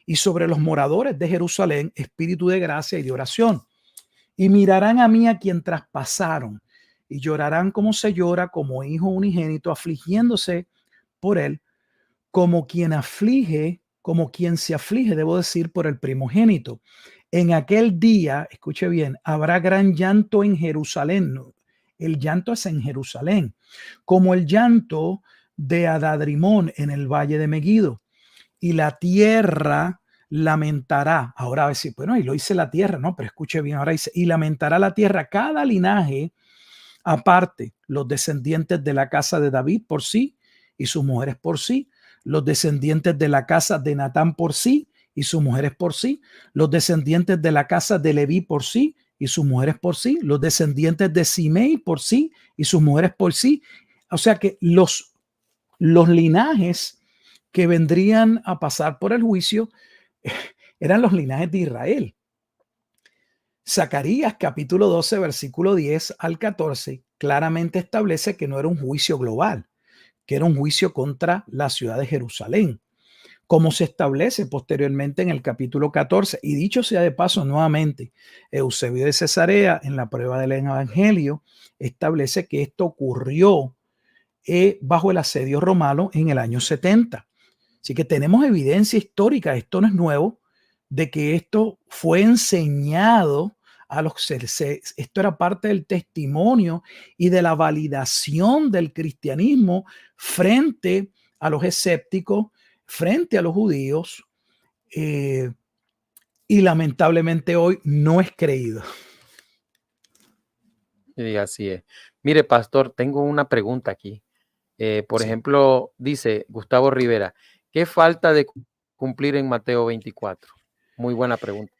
y sobre los moradores de Jerusalén espíritu de gracia y de oración, y mirarán a mí a quien traspasaron, y llorarán como se llora como hijo unigénito, afligiéndose por él, como quien se aflige, debo decir, por el primogénito. En aquel día, escuche bien, habrá gran llanto en Jerusalén. El llanto es en Jerusalén, como el llanto de Adadrimón en el valle de Megido. Y la tierra lamentará. Ahora va a decir, bueno, y lo dice la tierra, no, pero escuche bien, ahora dice, y lamentará la tierra cada linaje aparte, los descendientes de la casa de David por sí y sus mujeres por sí, los descendientes de la casa de Natán por sí y sus mujeres por sí, los descendientes de la casa de Leví por sí y sus mujeres por sí, los descendientes de Simei por sí y sus mujeres por sí. O sea que los linajes que vendrían a pasar por el juicio eran los linajes de Israel. Zacarías capítulo 12, versículo 10 al 14, claramente establece que no era un juicio global, que era un juicio contra la ciudad de Jerusalén, como se establece posteriormente en el capítulo 14. Y dicho sea de paso, nuevamente, Eusebio de Cesarea, en la prueba del Evangelio, establece que esto ocurrió bajo el asedio romano en el año 70. Así que tenemos evidencia histórica, esto no es nuevo, de que esto fue enseñado a los esto era parte del testimonio y de la validación del cristianismo frente a los escépticos, frente a los judíos, y lamentablemente hoy no es creído. Y así es. Mire, pastor, tengo una pregunta aquí. Por Sí. ejemplo, dice Gustavo Rivera, ¿qué falta de cumplir en Mateo 24? Muy buena pregunta.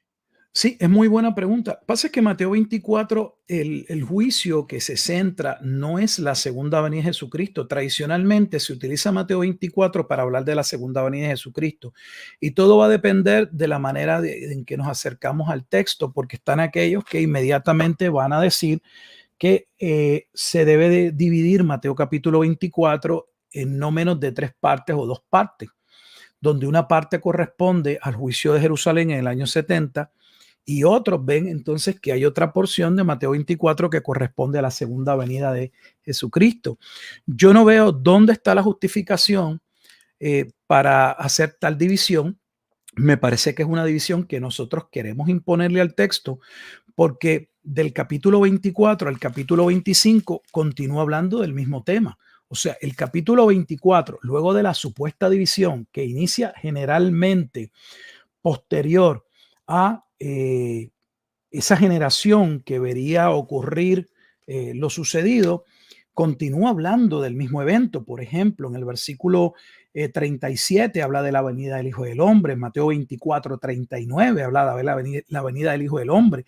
Sí, es muy buena pregunta. Pasa que Mateo 24, el juicio que se centra no es la segunda venida de Jesucristo. Tradicionalmente se utiliza Mateo 24 para hablar de la segunda venida de Jesucristo. Y todo va a depender de la manera en que nos acercamos al texto, porque están aquellos que inmediatamente van a decir que se debe de dividir Mateo capítulo 24 en no menos de 3 partes o 2 partes, donde una parte corresponde al juicio de Jerusalén en el año 70 y otros ven entonces que hay otra porción de Mateo 24 que corresponde a la segunda venida de Jesucristo. Yo no veo dónde está la justificación para hacer tal división, me parece que es una división que nosotros queremos imponerle al texto, porque del capítulo 24 al capítulo 25 continúa hablando del mismo tema. O sea, el capítulo 24, luego de la supuesta división que inicia generalmente posterior a esa generación que vería ocurrir lo sucedido, continúa hablando del mismo evento. Por ejemplo, en el versículo 37 habla de la venida del Hijo del Hombre, Mateo 24, 39 habla de la venida del Hijo del Hombre,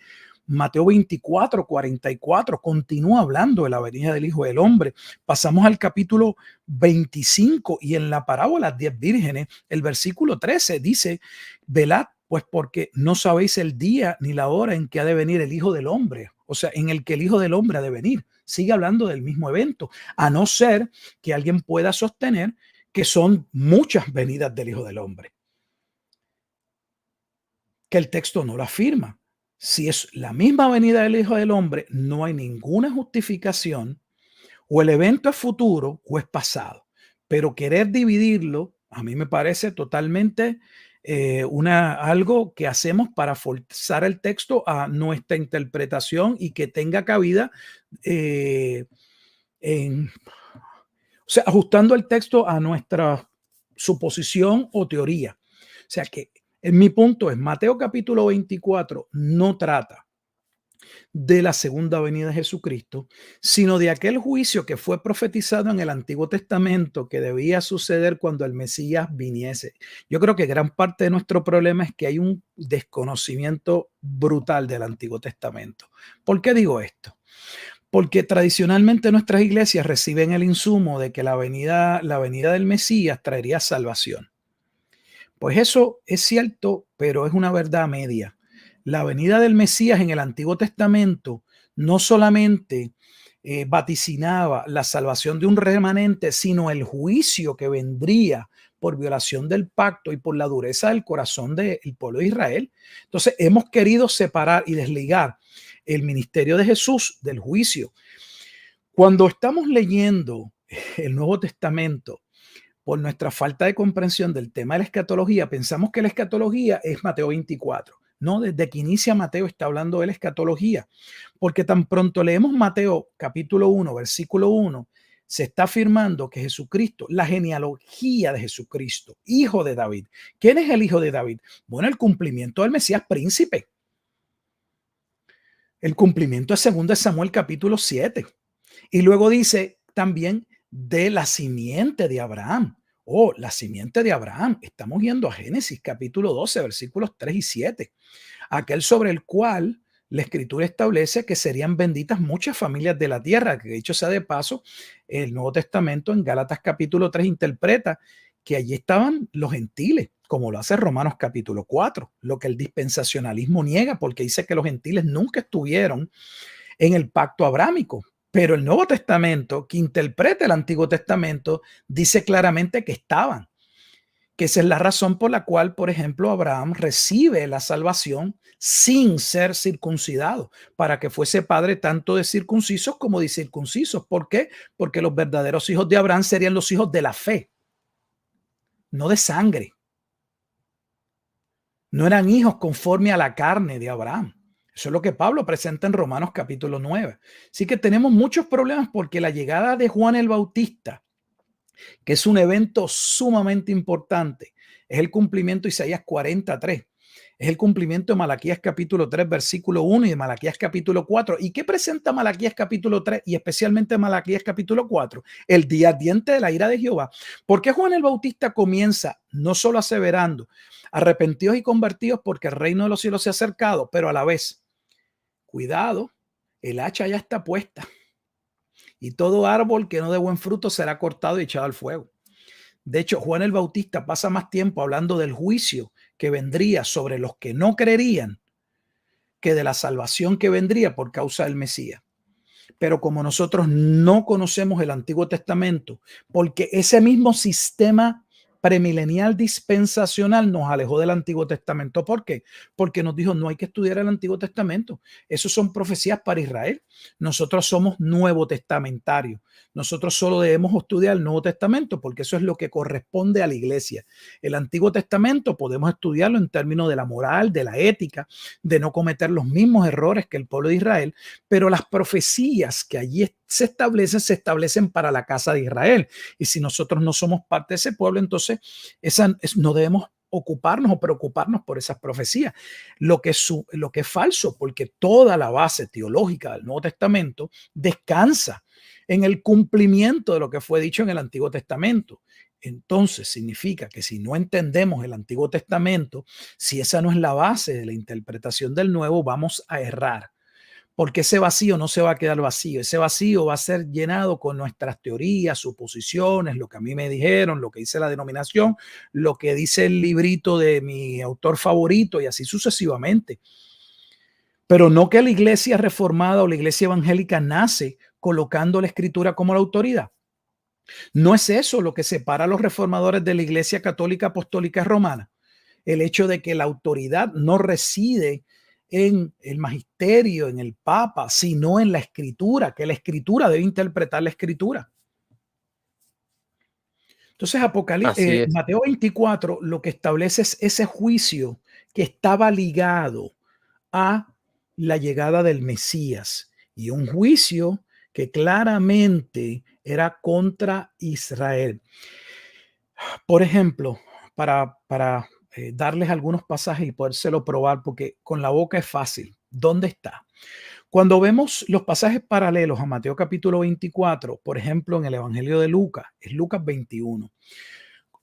Mateo 24, 44 continúa hablando de la venida del Hijo del Hombre. Pasamos al capítulo 25 y en la parábola 10 vírgenes, el versículo 13 dice, velad pues porque no sabéis el día ni la hora en que ha de venir el Hijo del Hombre, o sea, en el que el Hijo del Hombre ha de venir. Sigue hablando del mismo evento, a no ser que alguien pueda sostener que son muchas venidas del Hijo del Hombre, que el texto no lo afirma. Si es la misma venida del Hijo del Hombre, no hay ninguna justificación, o el evento es futuro o es pasado. Pero querer dividirlo, a mí me parece totalmente algo que hacemos para forzar el texto a nuestra interpretación y que tenga cabida eh, o sea, ajustando el texto a nuestra suposición o teoría. O sea que en mi punto es Mateo capítulo 24 no trata de la segunda venida de Jesucristo, sino de aquel juicio que fue profetizado en el Antiguo Testamento que debía suceder cuando el Mesías viniese. Yo creo que gran parte de nuestro problema es que hay un desconocimiento brutal del Antiguo Testamento. ¿Por qué digo esto? Porque tradicionalmente nuestras iglesias reciben el insumo de que la venida del Mesías traería salvación. Pues eso es cierto, pero es una verdad media. La venida del Mesías en el Antiguo Testamento no solamente vaticinaba la salvación de un remanente, sino el juicio que vendría por violación del pacto y por la dureza del corazón del pueblo de Israel. Entonces hemos querido separar y desligar el ministerio de Jesús del juicio. Cuando estamos leyendo el Nuevo Testamento, por nuestra falta de comprensión del tema de la escatología, pensamos que la escatología es Mateo 24. No, desde que inicia Mateo está hablando de la escatología, porque tan pronto leemos Mateo capítulo 1, versículo 1, se está afirmando que Jesucristo, la genealogía de Jesucristo, hijo de David. ¿Quién es el hijo de David? Bueno, el cumplimiento del Mesías príncipe. El cumplimiento es 2 Samuel capítulo 7. Y luego dice también de la simiente de Abraham. Oh, la simiente de Abraham. Estamos yendo a Génesis capítulo 12, versículos 3 y 7. Aquel sobre el cual la escritura establece que serían benditas muchas familias de la tierra, que dicho sea de paso, el Nuevo Testamento en Gálatas capítulo 3 interpreta que allí estaban los gentiles, como lo hace Romanos capítulo 4, lo que el dispensacionalismo niega, porque dice que los gentiles nunca estuvieron en el pacto abrámico. Pero el Nuevo Testamento, que interpreta el Antiguo Testamento, dice claramente que estaban. Que esa es la razón por la cual, por ejemplo, Abraham recibe la salvación sin ser circuncidado, para que fuese padre tanto de circuncisos como de incircuncisos. ¿Por qué? Porque los verdaderos hijos de Abraham serían los hijos de la fe, no de sangre. No eran hijos conforme a la carne de Abraham. Eso es lo que Pablo presenta en Romanos capítulo 9. Así que tenemos muchos problemas porque la llegada de Juan el Bautista, que es un evento sumamente importante, es el cumplimiento de Isaías 43. Es el cumplimiento de Malaquías capítulo 3, versículo 1 y de Malaquías capítulo 4. ¿Y qué presenta Malaquías capítulo 3 y especialmente Malaquías capítulo 4? El día ardiente de la ira de Jehová. ¿Por qué Juan el Bautista comienza no solo aseverando, arrepentidos y convertidos porque el reino de los cielos se ha acercado, pero a la vez, cuidado, el hacha ya está puesta y todo árbol que no dé buen fruto será cortado y echado al fuego? De hecho, Juan el Bautista pasa más tiempo hablando del juicio que vendría sobre los que no creerían que de la salvación que vendría por causa del Mesías. Pero como nosotros no conocemos el Antiguo Testamento, porque ese mismo sistema premilenial dispensacional nos alejó del Antiguo Testamento. ¿Por qué? Porque nos dijo, no hay que estudiar el Antiguo Testamento. Esos son profecías para Israel. Nosotros somos nuevo testamentarios. Nosotros solo debemos estudiar el Nuevo Testamento porque eso es lo que corresponde a la iglesia. El Antiguo Testamento podemos estudiarlo en términos de la moral, de la ética, de no cometer los mismos errores que el pueblo de Israel, pero las profecías que allí se establecen para la casa de Israel. Y si nosotros no somos parte de ese pueblo, entonces no debemos ocuparnos o preocuparnos por esas profecías. Lo que es falso, porque toda la base teológica del Nuevo Testamento descansa en el cumplimiento de lo que fue dicho en el Antiguo Testamento. Entonces significa que si no entendemos el Antiguo Testamento, si esa no es la base de la interpretación del Nuevo, vamos a errar. Porque ese vacío no se va a quedar vacío. Ese vacío va a ser llenado con nuestras teorías, suposiciones, lo que a mí me dijeron, lo que dice la denominación, lo que dice el librito de mi autor favorito y así sucesivamente. Pero no que la iglesia reformada o la iglesia evangélica nace colocando la escritura como la autoridad. No es eso lo que separa a los reformadores de la iglesia católica apostólica romana. El hecho de que la autoridad no reside en el magisterio, en el papa, sino en la escritura, que la escritura debe interpretar la escritura. Entonces, Mateo 24 lo que establece es ese juicio que estaba ligado a la llegada del Mesías y un juicio que claramente era contra Israel. Por ejemplo, para darles algunos pasajes y podérselo probar, porque con la boca es fácil. ¿Dónde está? Cuando vemos los pasajes paralelos a Mateo capítulo 24, por ejemplo, en el Evangelio de Lucas, es Lucas 21.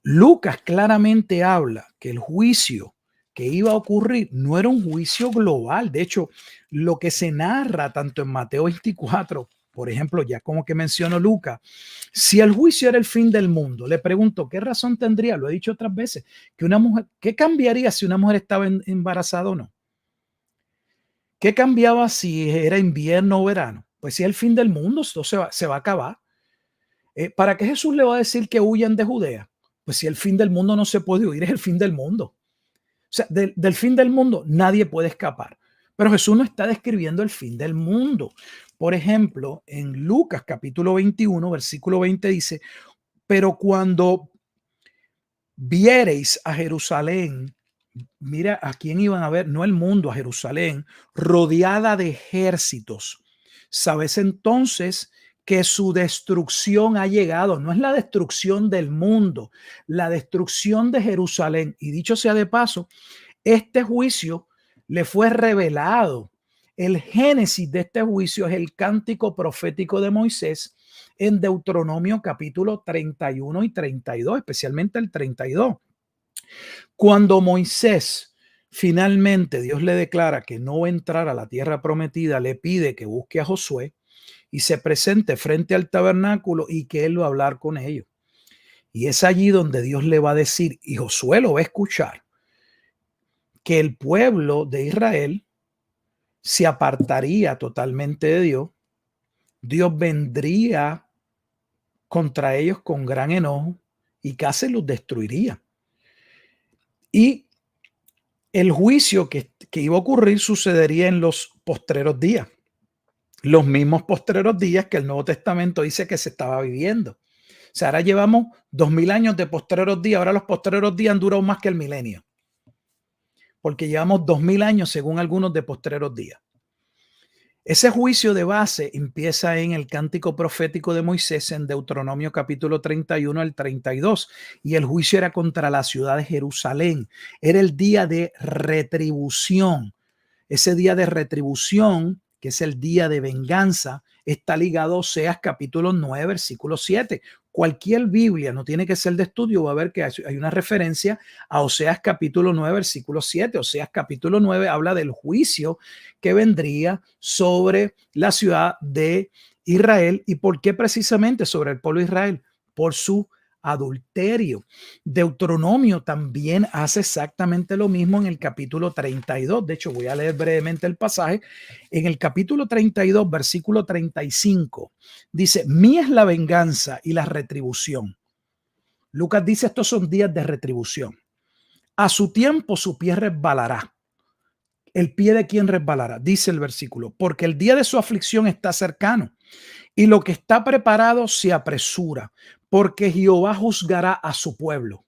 Lucas claramente habla que el juicio que iba a ocurrir no era un juicio global. De hecho, lo que se narra tanto en Mateo 24, por ejemplo, ya como que mencionó Lucas, si el juicio era el fin del mundo, le pregunto, ¿qué razón tendría? Lo he dicho otras veces, que una mujer, ¿qué cambiaría si una mujer estaba embarazada o no? ¿Qué cambiaba si era invierno o verano? Pues si es el fin del mundo, esto se va a acabar. ¿Para qué Jesús le va a decir que huyan de Judea? Pues si el fin del mundo no se puede huir, es el fin del mundo. O sea, del fin del mundo nadie puede escapar. Pero Jesús no está describiendo el fin del mundo. Por ejemplo, en Lucas capítulo 21, versículo 20 dice, pero cuando viereis a Jerusalén, mira a quién iban a ver, no el mundo, a Jerusalén, rodeada de ejércitos. Sabes entonces que su destrucción ha llegado. No es la destrucción del mundo, la destrucción de Jerusalén. Y dicho sea de paso, este juicio le fue revelado. El génesis de este juicio es el cántico profético de Moisés en Deuteronomio capítulo 31 y 32, especialmente el 32. Cuando Moisés finalmente Dios le declara que no va a entrar a la tierra prometida, le pide que busque a Josué y se presente frente al tabernáculo y que él va a hablar con ellos. Y es allí donde Dios le va a decir, y Josué lo va a escuchar, que el pueblo de Israel se apartaría totalmente de Dios. Dios vendría contra ellos con gran enojo y casi los destruiría. Y el juicio que iba a ocurrir sucedería en los postreros días. Los mismos postreros días que el Nuevo Testamento dice que se estaba viviendo. O sea, ahora llevamos 2000 años de postreros días. Ahora los postreros días han durado más que el milenio. Porque llevamos 2000 años, según algunos, de postreros días. Ese juicio de base empieza en el cántico profético de Moisés en Deuteronomio capítulo 31 al 32. Y el juicio era contra la ciudad de Jerusalén. Era el día de retribución. Ese día de retribución, que es el día de venganza, está ligado a Oseas capítulo 9, versículo 7. Cualquier Biblia, no tiene que ser de estudio, va a ver que hay una referencia a Oseas capítulo 9, versículo 7. Oseas capítulo 9 habla del juicio que vendría sobre la ciudad de Israel. ¿Y por qué precisamente sobre el pueblo de Israel? Por su adulterio. Deuteronomio también hace exactamente lo mismo en el capítulo 32. De hecho, voy a leer brevemente el pasaje. En el capítulo 32, versículo 35, dice, mía es la venganza y la retribución. Lucas dice, estos son días de retribución. A su tiempo su pie resbalará. ¿El pie de quién resbalará? Dice el versículo, porque el día de su aflicción está cercano y lo que está preparado se apresura, porque Jehová juzgará a su pueblo.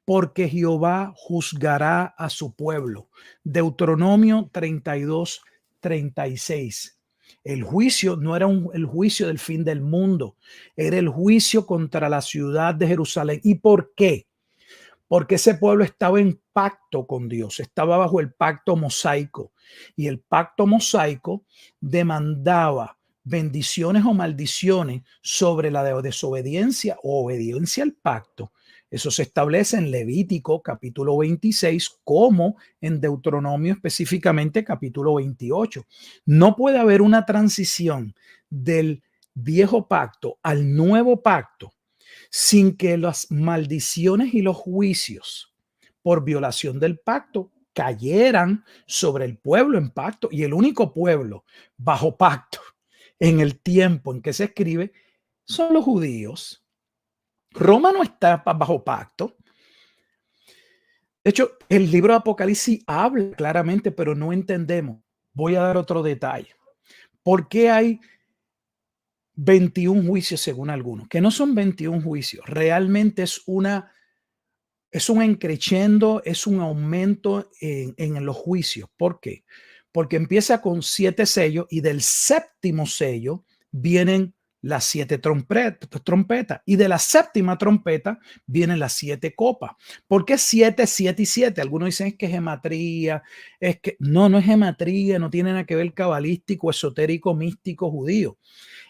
Porque Jehová juzgará a su pueblo. Deuteronomio 32, 36. El juicio no era el juicio del fin del mundo, era el juicio contra la ciudad de Jerusalén. ¿Y por qué? Porque ese pueblo estaba en pacto con Dios, estaba bajo el pacto mosaico. Y el pacto mosaico demandaba bendiciones o maldiciones sobre la desobediencia o obediencia al pacto. Eso se establece en Levítico capítulo 26 como en Deuteronomio específicamente capítulo 28. No puede haber una transición del viejo pacto al nuevo pacto sin que las maldiciones y los juicios por violación del pacto cayeran sobre el pueblo en pacto. Y el único pueblo bajo pacto en el tiempo en que se escribe son los judíos. Roma no está bajo pacto. De hecho, el libro de Apocalipsis habla claramente, pero no entendemos. Voy a dar otro detalle. ¿Por qué hay 21 juicios según algunos? Que no son 21 juicios. Realmente es un increciendo, es un aumento en los juicios. ¿Por qué? Porque empieza con 7 sellos y del séptimo sello vienen las 7 trompetas y de la séptima trompeta vienen las 7 copas. ¿Por qué 7, 7 y 7? Algunos dicen es que es gematría, es que no es gematría, no tiene nada que ver cabalístico, esotérico, místico, judío.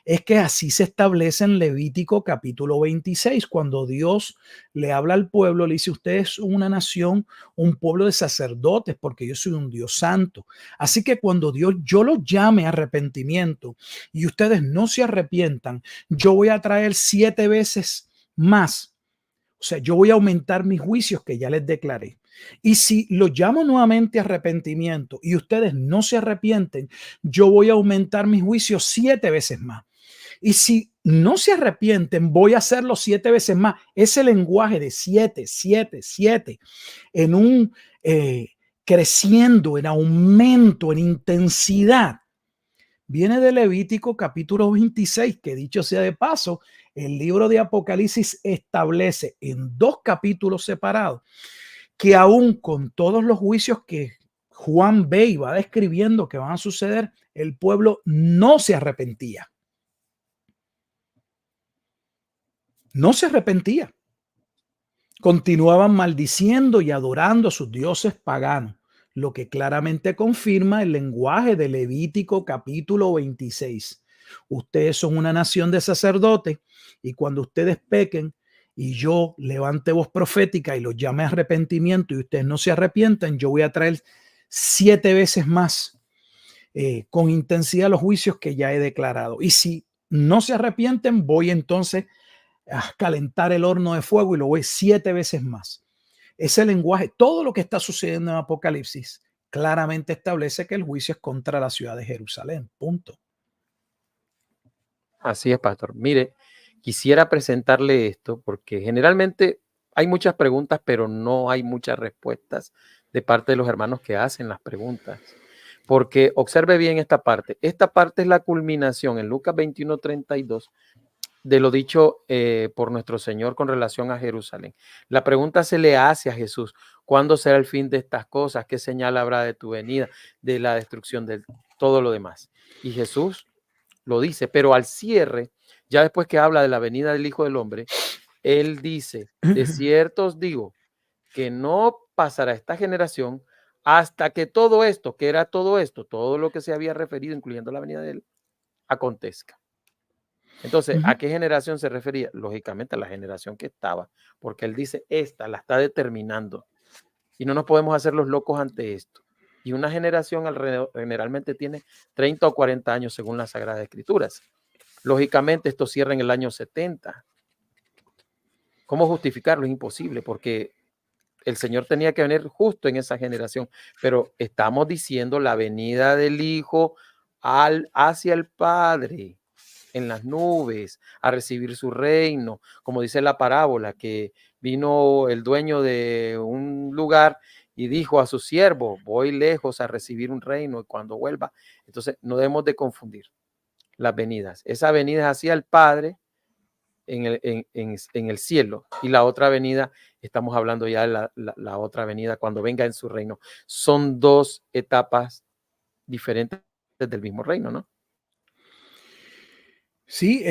Es que así se establece en Levítico capítulo 26, cuando Dios le habla al pueblo, le dice, ustedes son una nación, un pueblo de sacerdotes, porque yo soy un Dios santo. Así que cuando yo los llame a arrepentimiento y ustedes no se arrepientan, yo voy a traer 7 veces más. O sea, yo voy a aumentar mis juicios que ya les declaré. Y si los llamo nuevamente a arrepentimiento y ustedes no se arrepienten, yo voy a aumentar mis juicios 7 veces más. Y si no se arrepienten, voy a hacerlo 7 veces más. Ese lenguaje de 7, 7, 7, en un creciendo, en aumento, en intensidad, viene de Levítico capítulo 26, que dicho sea de paso, el libro de Apocalipsis establece en 2 capítulos separados que aún con todos los juicios que Juan ve y va describiendo que van a suceder, el pueblo no se arrepentía. No se arrepentía. Continuaban maldiciendo y adorando a sus dioses paganos, lo que claramente confirma el lenguaje de Levítico capítulo 26. Ustedes son una nación de sacerdotes y cuando ustedes pequen y yo levante voz profética y los llame a arrepentimiento y ustedes no se arrepientan, yo voy a traer 7 veces más con intensidad los juicios que ya he declarado. Y si no se arrepienten, voy entonces a calentar el horno de fuego y lo voy 7 veces más. Ese lenguaje, todo lo que está sucediendo en Apocalipsis, claramente establece que el juicio es contra la ciudad de Jerusalén. Punto. Así es, pastor. Mire, quisiera presentarle esto porque generalmente hay muchas preguntas, pero no hay muchas respuestas de parte de los hermanos que hacen las preguntas. Porque observe bien esta parte. Esta parte es la culminación en Lucas 21:32 de lo dicho por nuestro Señor con relación a Jerusalén. La pregunta se le hace a Jesús: ¿cuándo será el fin de estas cosas? ¿Qué señal habrá de tu venida, de la destrucción de todo lo demás? Y Jesús lo dice, pero al cierre, ya después que habla de la venida del Hijo del Hombre, él dice: de cierto os digo que no pasará esta generación hasta que todo esto, que era todo esto, todo lo que se había referido, incluyendo la venida de él, acontezca. Entonces, ¿a qué generación se refería? Lógicamente a la generación que estaba, porque él dice, esta la está determinando y no nos podemos hacer los locos ante esto. Y una generación alrededor, generalmente tiene 30 o 40 años según las Sagradas Escrituras. Lógicamente esto cierra en el año 70. ¿Cómo justificarlo? Es imposible porque el Señor tenía que venir justo en esa generación, pero estamos diciendo la venida del Hijo hacia el Padre. en las nubes a recibir su reino, como dice la parábola, que vino el dueño de un lugar y dijo a su siervo, voy lejos a recibir un reino y cuando vuelva. Entonces no debemos de confundir las venidas. Esa venida es hacia el Padre en el cielo, y la otra venida, estamos hablando ya de la otra venida cuando venga en su reino. Son dos etapas diferentes del mismo reino, ¿no? Sí,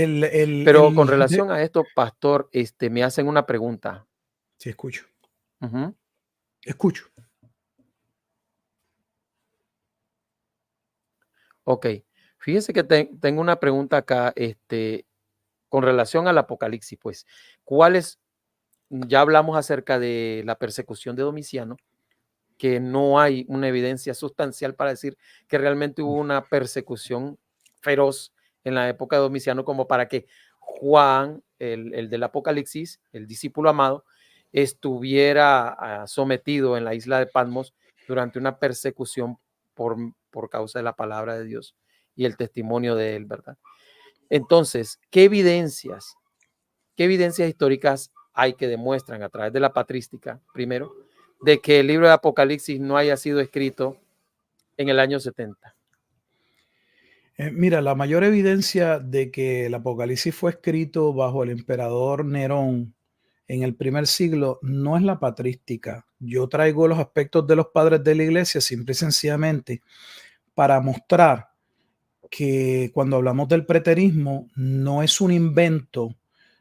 Pero con relación a esto, pastor, me hacen una pregunta. Sí, escucho. Uh-huh. Escucho. Ok, fíjese que tengo una pregunta acá, con relación al Apocalipsis, pues, ya hablamos acerca de la persecución de Domiciano, que no hay una evidencia sustancial para decir que realmente hubo una persecución feroz en la época de Domiciano como para que Juan, el del Apocalipsis, el discípulo amado, estuviera sometido en la isla de Patmos durante una persecución por causa de la palabra de Dios y el testimonio de él, ¿verdad? Entonces, ¿qué evidencias históricas hay que demuestran a través de la patrística, primero, de que el libro de Apocalipsis no haya sido escrito en el año 70? Mira, la mayor evidencia de que el Apocalipsis fue escrito bajo el emperador Nerón en el primer siglo no es la patrística. Yo traigo los aspectos de los padres de la iglesia simple y sencillamente para mostrar que cuando hablamos del preterismo no es un invento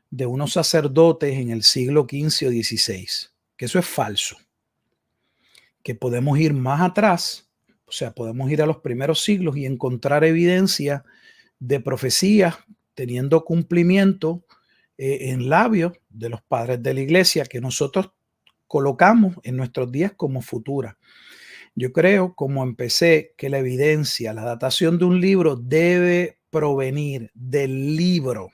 de unos sacerdotes en el siglo XV o XVI, que eso es falso, que podemos ir más atrás, o sea, podemos ir a los primeros siglos y encontrar evidencia de profecías teniendo cumplimiento en labios de los padres de la iglesia que nosotros colocamos en nuestros días como futura. Yo creo, como empecé, que la evidencia, la datación de un libro debe provenir del libro.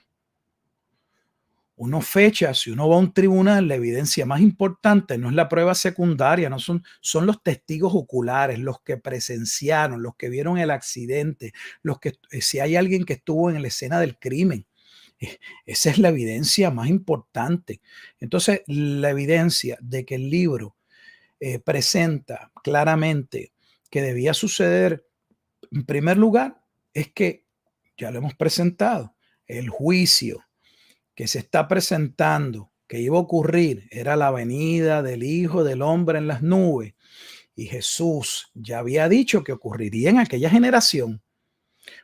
Uno fecha, si uno va a un tribunal, la evidencia más importante no es la prueba secundaria, no son los testigos oculares, los que presenciaron, los que vieron el accidente, los que, si hay alguien que estuvo en la escena del crimen. Esa es la evidencia más importante. Entonces, la evidencia de que el libro presenta claramente que debía suceder, en primer lugar, es que ya lo hemos presentado, el juicio que se está presentando, que iba a ocurrir, era la venida del Hijo del Hombre en las nubes. Y Jesús ya había dicho que ocurriría en aquella generación.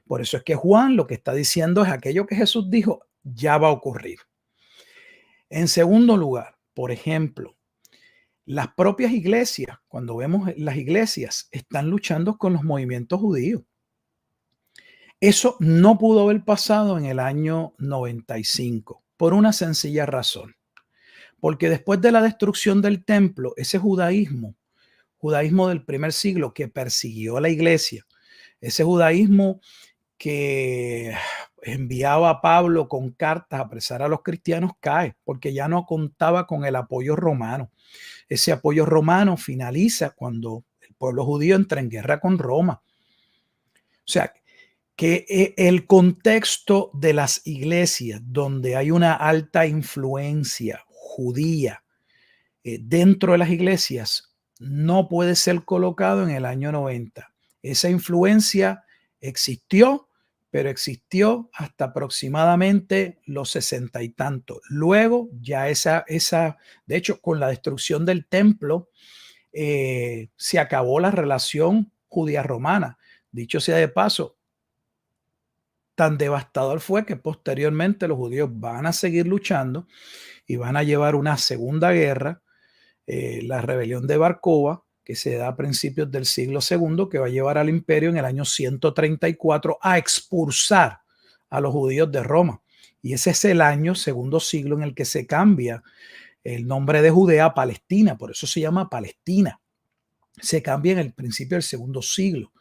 Por eso es que Juan lo que está diciendo es aquello que Jesús dijo, ya va a ocurrir. En segundo lugar, por ejemplo, las propias iglesias, cuando vemos las iglesias, están luchando con los movimientos judíos. Eso no pudo haber pasado en el año 95 por una sencilla razón. Porque después de la destrucción del templo, ese judaísmo del primer siglo que persiguió a la iglesia, ese judaísmo que enviaba a Pablo con cartas a apresar a los cristianos cae, porque ya no contaba con el apoyo romano. Ese apoyo romano finaliza cuando el pueblo judío entra en guerra con Roma. O sea, que el contexto de las iglesias donde hay una alta influencia judía dentro de las iglesias no puede ser colocado en el año 90. Esa influencia existió, pero existió hasta aproximadamente los 60 y tantos. Luego ya de hecho, con la destrucción del templo, se acabó la relación judía-romana. Dicho sea de paso, tan devastador fue que posteriormente los judíos van a seguir luchando y van a llevar una segunda guerra, la rebelión de Bar Kokhba, que se da a principios del siglo II, que va a llevar al imperio en el año 134 a expulsar a los judíos de Roma. Y ese es el año, segundo siglo, en el que se cambia el nombre de Judea a Palestina, por eso se llama Palestina. Se cambia en el principio del segundo siglo.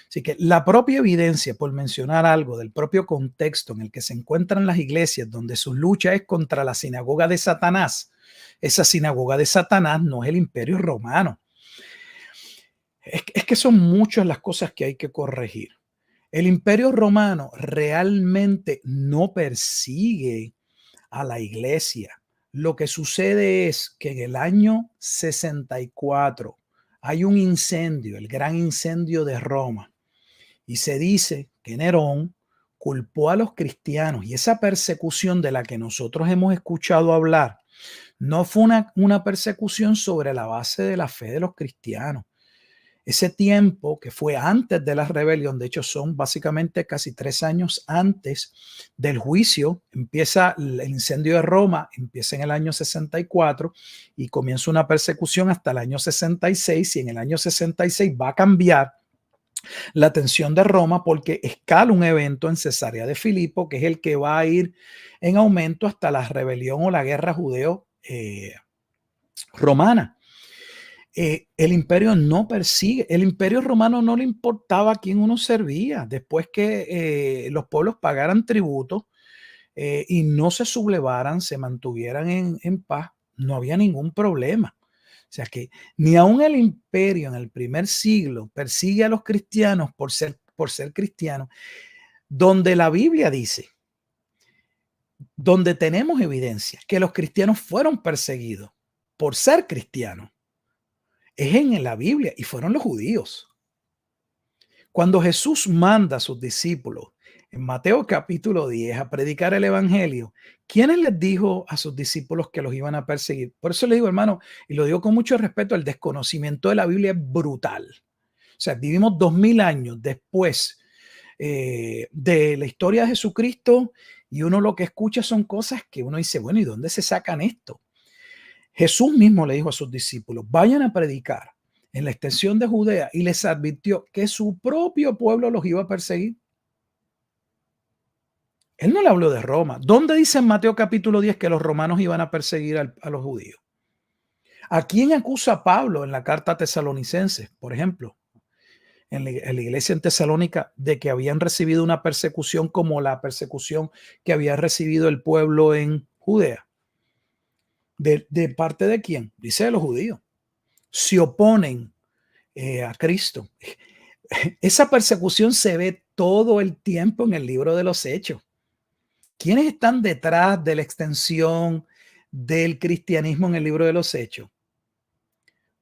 Así que la propia evidencia, por mencionar algo del propio contexto en el que se encuentran las iglesias, donde su lucha es contra la sinagoga de Satanás, esa sinagoga de Satanás no es el imperio romano. Es que son muchas las cosas que hay que corregir. El Imperio Romano realmente no persigue a la iglesia. Lo que sucede es que en el año 64 hay un incendio, el gran incendio de Roma, y se dice que Nerón culpó a los cristianos, y esa persecución de la que nosotros hemos escuchado hablar no fue una persecución sobre la base de la fe de los cristianos. Ese tiempo que fue antes de la rebelión, de hecho son básicamente casi 3 años antes del juicio, empieza el incendio de Roma, empieza en el año 64 y comienza una persecución hasta el año 66, y en el año 66 va a cambiar la atención de Roma porque escala un evento en Cesarea de Filipo, que es el que va a ir en aumento hasta la rebelión o la guerra judeo-romana. El imperio no persigue, el imperio romano no le importaba a quién uno servía, después que los pueblos pagaran tributo y no se sublevaran, se mantuvieran en paz, no había ningún problema. O sea que ni aún el imperio en el primer siglo persigue a los cristianos por ser cristianos, donde la Biblia dice, donde tenemos evidencia que los cristianos fueron perseguidos por ser cristianos, es en la Biblia y fueron los judíos. Cuando Jesús manda a sus discípulos en Mateo capítulo 10 a predicar el evangelio, ¿quiénes les dijo a sus discípulos que los iban a perseguir? Por eso les digo, hermano, y lo digo con mucho respeto, el desconocimiento de la Biblia es brutal. O sea, vivimos 2000 años después de la historia de Jesucristo y uno lo que escucha son cosas que uno dice, bueno, ¿y dónde se sacan esto? Jesús mismo le dijo a sus discípulos, vayan a predicar en la extensión de Judea, y les advirtió que su propio pueblo los iba a perseguir. Él no le habló de Roma. ¿Dónde dice en Mateo capítulo 10 que los romanos iban a perseguir a los judíos? ¿A quién acusa Pablo en la carta a Tesalonicenses, por ejemplo? En la iglesia en Tesalónica, de que habían recibido una persecución como la persecución que había recibido el pueblo en Judea. ¿De parte de quién? Dice de los judíos. Se oponen a Cristo. Esa persecución se ve todo el tiempo en el libro de los Hechos. ¿Quiénes están detrás de la extensión del cristianismo en el libro de los Hechos?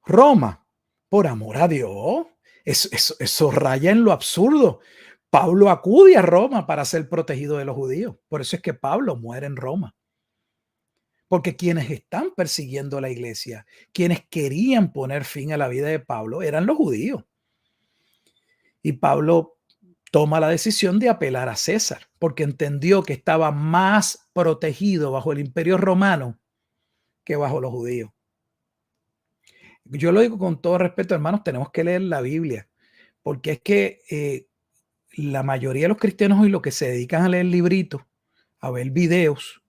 Roma, por amor a Dios. Eso raya en lo absurdo. Pablo acude a Roma para ser protegido de los judíos. Por eso es que Pablo muere en Roma. Porque quienes están persiguiendo a la iglesia, quienes querían poner fin a la vida de Pablo, eran los judíos. Y Pablo toma la decisión de apelar a César, porque entendió que estaba más protegido bajo el imperio romano que bajo los judíos. Yo lo digo con todo respeto, hermanos, tenemos que leer la Biblia, porque es que la mayoría de los cristianos hoy lo que se dedican a leer libritos, a ver videos,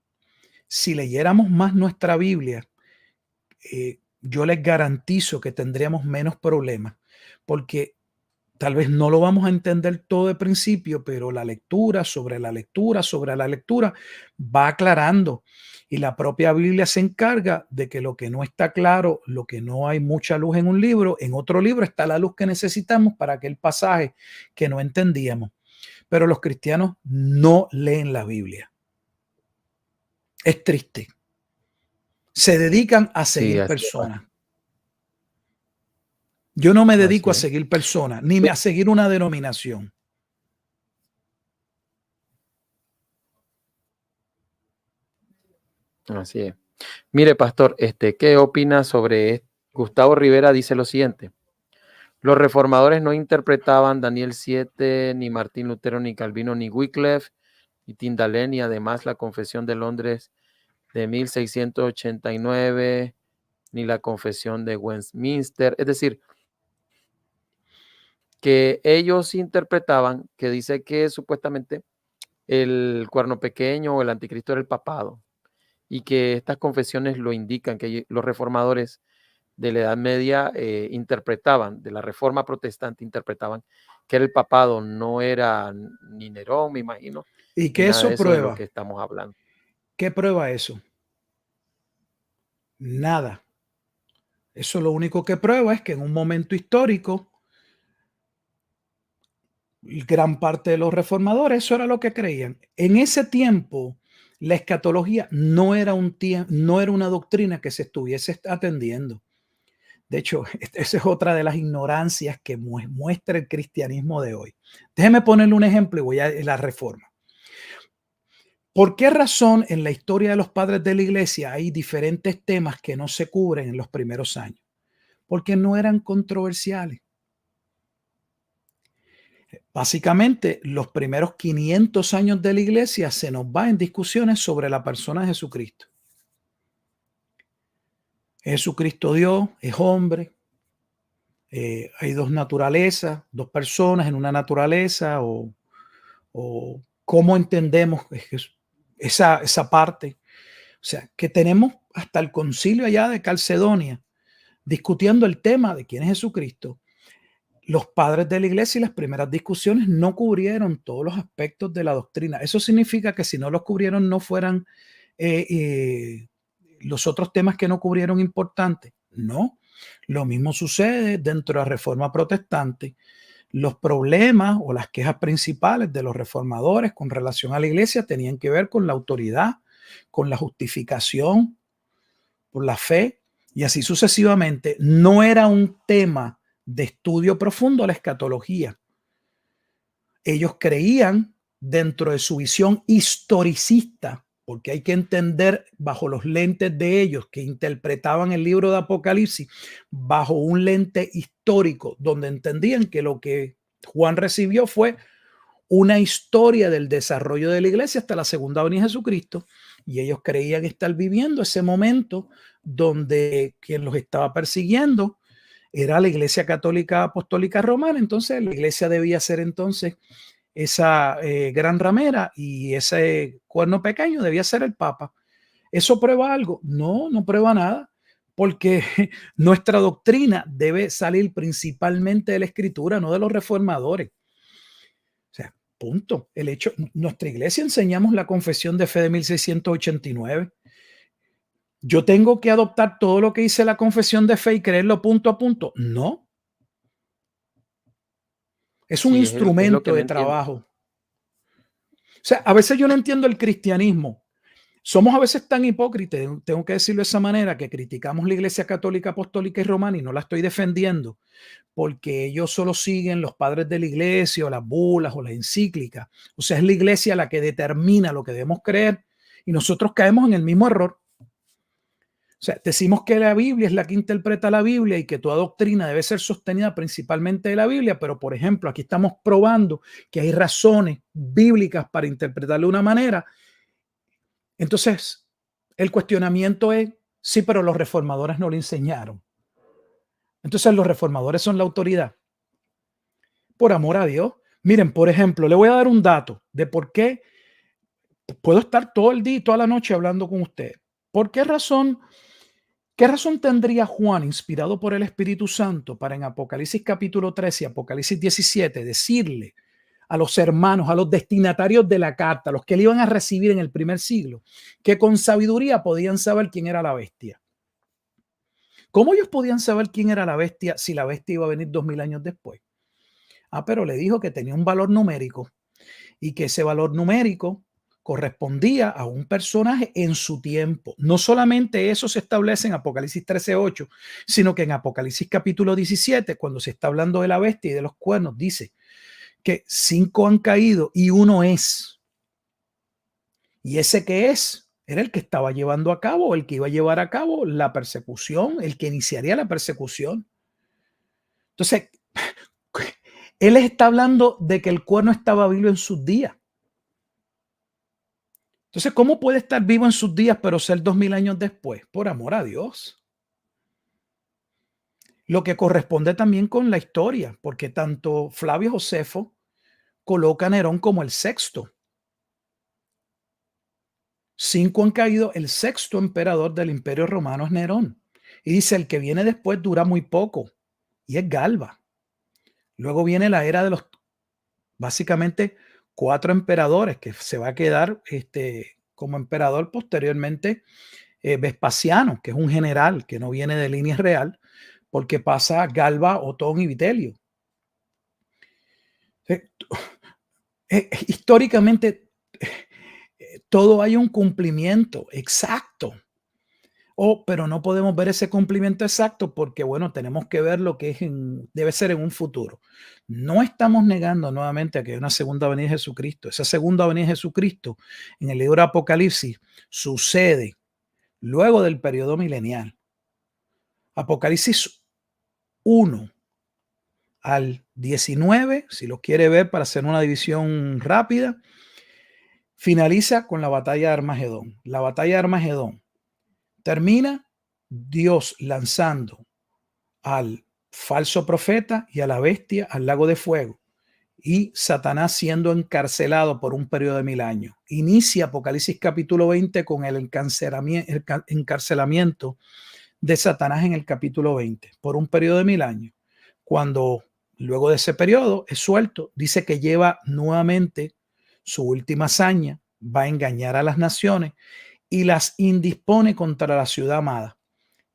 si leyéramos más nuestra Biblia, yo les garantizo que tendríamos menos problemas, porque tal vez no lo vamos a entender todo de principio, pero la lectura sobre la lectura sobre la lectura va aclarando. Y la propia Biblia se encarga de que lo que no está claro, lo que no hay mucha luz en un libro, en otro libro está la luz que necesitamos para aquel pasaje que no entendíamos. Pero los cristianos no leen la Biblia. Es triste. Se dedican a Sí, seguir así es. personas. Yo no me dedico Así a es. seguir personas, ni a seguir una denominación. Así es. Mire, pastor, ¿qué opina sobre esto? Gustavo Rivera dice lo siguiente: los reformadores no interpretaban Daniel 7, ni Martín Lutero, ni Calvino, ni Wycliffe, ni Tyndale, y además la Confesión de Londres de 1689, ni la Confesión de Westminster. Es decir, que ellos interpretaban, que dice que supuestamente el cuerno pequeño o el anticristo era el papado, y que estas confesiones lo indican, que los reformadores de la Edad Media interpretaban, de la Reforma Protestante interpretaban que era el papado, no era ni Nerón, me imagino, ¿Y ni qué nada eso de eso de lo prueba? que estamos hablando. ¿Qué prueba eso? Nada. Eso lo único que prueba es que en un momento histórico gran parte de los reformadores, eso era lo que creían. En ese tiempo, la escatología no era no era una doctrina que se estuviese atendiendo. De hecho, esa es otra de las ignorancias que muestra el cristianismo de hoy. Déjeme ponerle un ejemplo y voy a la Reforma. ¿Por qué razón en la historia de los padres de la iglesia hay diferentes temas que no se cubren en los primeros años? Porque no eran controversiales. Básicamente, los primeros 500 años de la iglesia se nos va en discusiones sobre la persona de Jesucristo. Jesucristo Dios, es hombre, hay dos naturalezas, dos personas en una naturaleza, o cómo entendemos esa parte. O sea, que tenemos hasta el concilio allá de Calcedonia discutiendo el tema de quién es Jesucristo. Los padres de la iglesia y las primeras discusiones no cubrieron todos los aspectos de la doctrina. Eso significa que si no los cubrieron, no fueran los otros temas que no cubrieron importantes. No, lo mismo sucede dentro de la Reforma Protestante. Los problemas o las quejas principales de los reformadores con relación a la iglesia tenían que ver con la autoridad, con la justificación, por la fe y así sucesivamente. No era un tema de estudio profundo la escatología. Ellos creían dentro de su visión historicista, porque hay que entender bajo los lentes de ellos que interpretaban el libro de Apocalipsis bajo un lente histórico, donde entendían que lo que Juan recibió fue una historia del desarrollo de la iglesia hasta la segunda venida de Jesucristo, y ellos creían estar viviendo ese momento donde quien los estaba persiguiendo era la Iglesia Católica Apostólica Romana. Entonces la iglesia debía ser entonces esa gran ramera y ese cuerno pequeño debía ser el Papa. ¿Eso prueba algo? No, no prueba nada, porque nuestra doctrina debe salir principalmente de la Escritura, no de los reformadores. O sea, punto. El hecho, nuestra iglesia enseñamos la confesión de fe de 1689. ¿Yo tengo que adoptar todo lo que dice la confesión de fe y creerlo punto a punto? No. Es un Sí, es lo que instrumento no de entiendo. trabajo. O sea, a veces yo no entiendo el cristianismo. Somos a veces tan hipócritas, tengo que decirlo de esa manera, que criticamos la Iglesia Católica Apostólica y Romana y no la estoy defendiendo porque ellos solo siguen los padres de la iglesia o las bulas o las encíclicas. O sea, es la iglesia la que determina lo que debemos creer y nosotros caemos en el mismo error. O sea, decimos que la Biblia es la que interpreta la Biblia y que toda doctrina debe ser sostenida principalmente de la Biblia, pero por ejemplo, aquí estamos probando que hay razones bíblicas para interpretarla de una manera. Entonces, el cuestionamiento es, sí, pero los reformadores no lo enseñaron. Entonces, los reformadores son la autoridad. Por amor a Dios. Miren, por ejemplo, le voy a dar un dato de por qué puedo estar todo el día y toda la noche hablando con usted. ¿Por qué razón tendría Juan, inspirado por el Espíritu Santo, para en Apocalipsis capítulo 13 y Apocalipsis 17 decirle a los hermanos, a los destinatarios de la carta, los que le iban a recibir en el primer siglo, que con sabiduría podían saber quién era la bestia? ¿Cómo ellos podían saber quién era la bestia si la bestia iba a venir 2000 años después? Pero le dijo que tenía un valor numérico y que ese valor numérico correspondía a un personaje en su tiempo. No solamente eso se establece en Apocalipsis 13:8, sino que en Apocalipsis capítulo 17, cuando se está hablando de la bestia y de los cuernos, dice que 5 han caído y uno es. Y ese que es era el que estaba llevando a cabo, el que iba a llevar a cabo la persecución, el que iniciaría la persecución. Entonces, él les está hablando de que el cuerno estaba vivo en sus días. Entonces, ¿cómo puede estar vivo en sus días pero ser 2000 años después? Por amor a Dios. Lo que corresponde también con la historia, porque tanto Flavio Josefo coloca a Nerón como el sexto. 5 han caído, el sexto emperador del Imperio Romano es Nerón. Y dice, el que viene después dura muy poco, y es Galba. Luego viene la era de los, básicamente, 4 emperadores, que se va a quedar como emperador posteriormente Vespasiano, que es un general que no viene de línea real, porque pasa Galba, Otón y Vitelio. Eh, Históricamente, todo hay un cumplimiento exacto. Pero no podemos ver ese cumplimiento exacto porque, bueno, tenemos que ver lo que debe ser en un futuro. No estamos negando nuevamente a que hay una segunda venida de Jesucristo. Esa segunda venida de Jesucristo en el libro de Apocalipsis sucede luego del periodo milenial. Apocalipsis 1 al 19, si lo quiere ver para hacer una división rápida, finaliza con la batalla de Armagedón. La batalla de Armagedón termina Dios lanzando al falso profeta y a la bestia al lago de fuego y Satanás siendo encarcelado por un periodo de 1000 años. Inicia Apocalipsis capítulo 20 con el encarcelamiento de Satanás en el capítulo 20 por un periodo de 1000 años. Cuando luego de ese periodo es suelto, dice que lleva nuevamente su última hazaña, va a engañar a las naciones y las indispone contra la ciudad amada.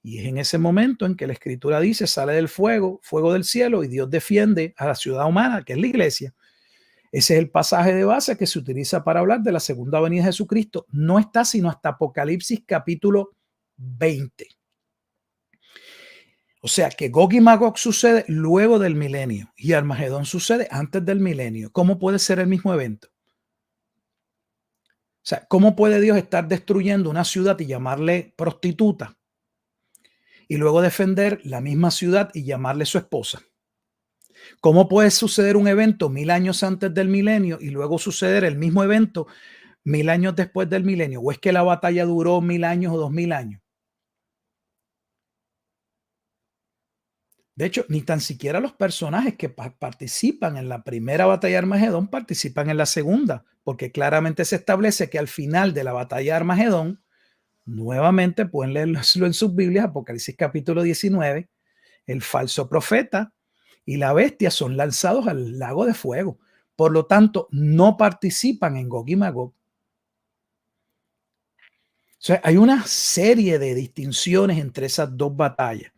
Y es en ese momento en que la escritura dice, sale del fuego, fuego del cielo, y Dios defiende a la ciudad humana, que es la iglesia. Ese es el pasaje de base que se utiliza para hablar de la segunda venida de Jesucristo. No está sino hasta Apocalipsis capítulo 20. O sea que Gog y Magog sucede luego del milenio y Armagedón sucede antes del milenio. ¿Cómo puede ser el mismo evento? O sea, ¿cómo puede Dios estar destruyendo una ciudad y llamarle prostituta y luego defender la misma ciudad y llamarle su esposa? ¿Cómo puede suceder un evento 1000 años antes del milenio y luego suceder el mismo evento 1000 años después del milenio? ¿O es que la batalla duró 1000 años o 2000 años? De hecho, ni tan siquiera los personajes que participan en la primera batalla de Armagedón participan en la segunda, porque claramente se establece que al final de la batalla de Armagedón, nuevamente pueden leerlo en sus Biblias, Apocalipsis capítulo 19, el falso profeta y la bestia son lanzados al lago de fuego. Por lo tanto, no participan en Gog y Magog. O sea, hay una serie de distinciones entre esas dos batallas.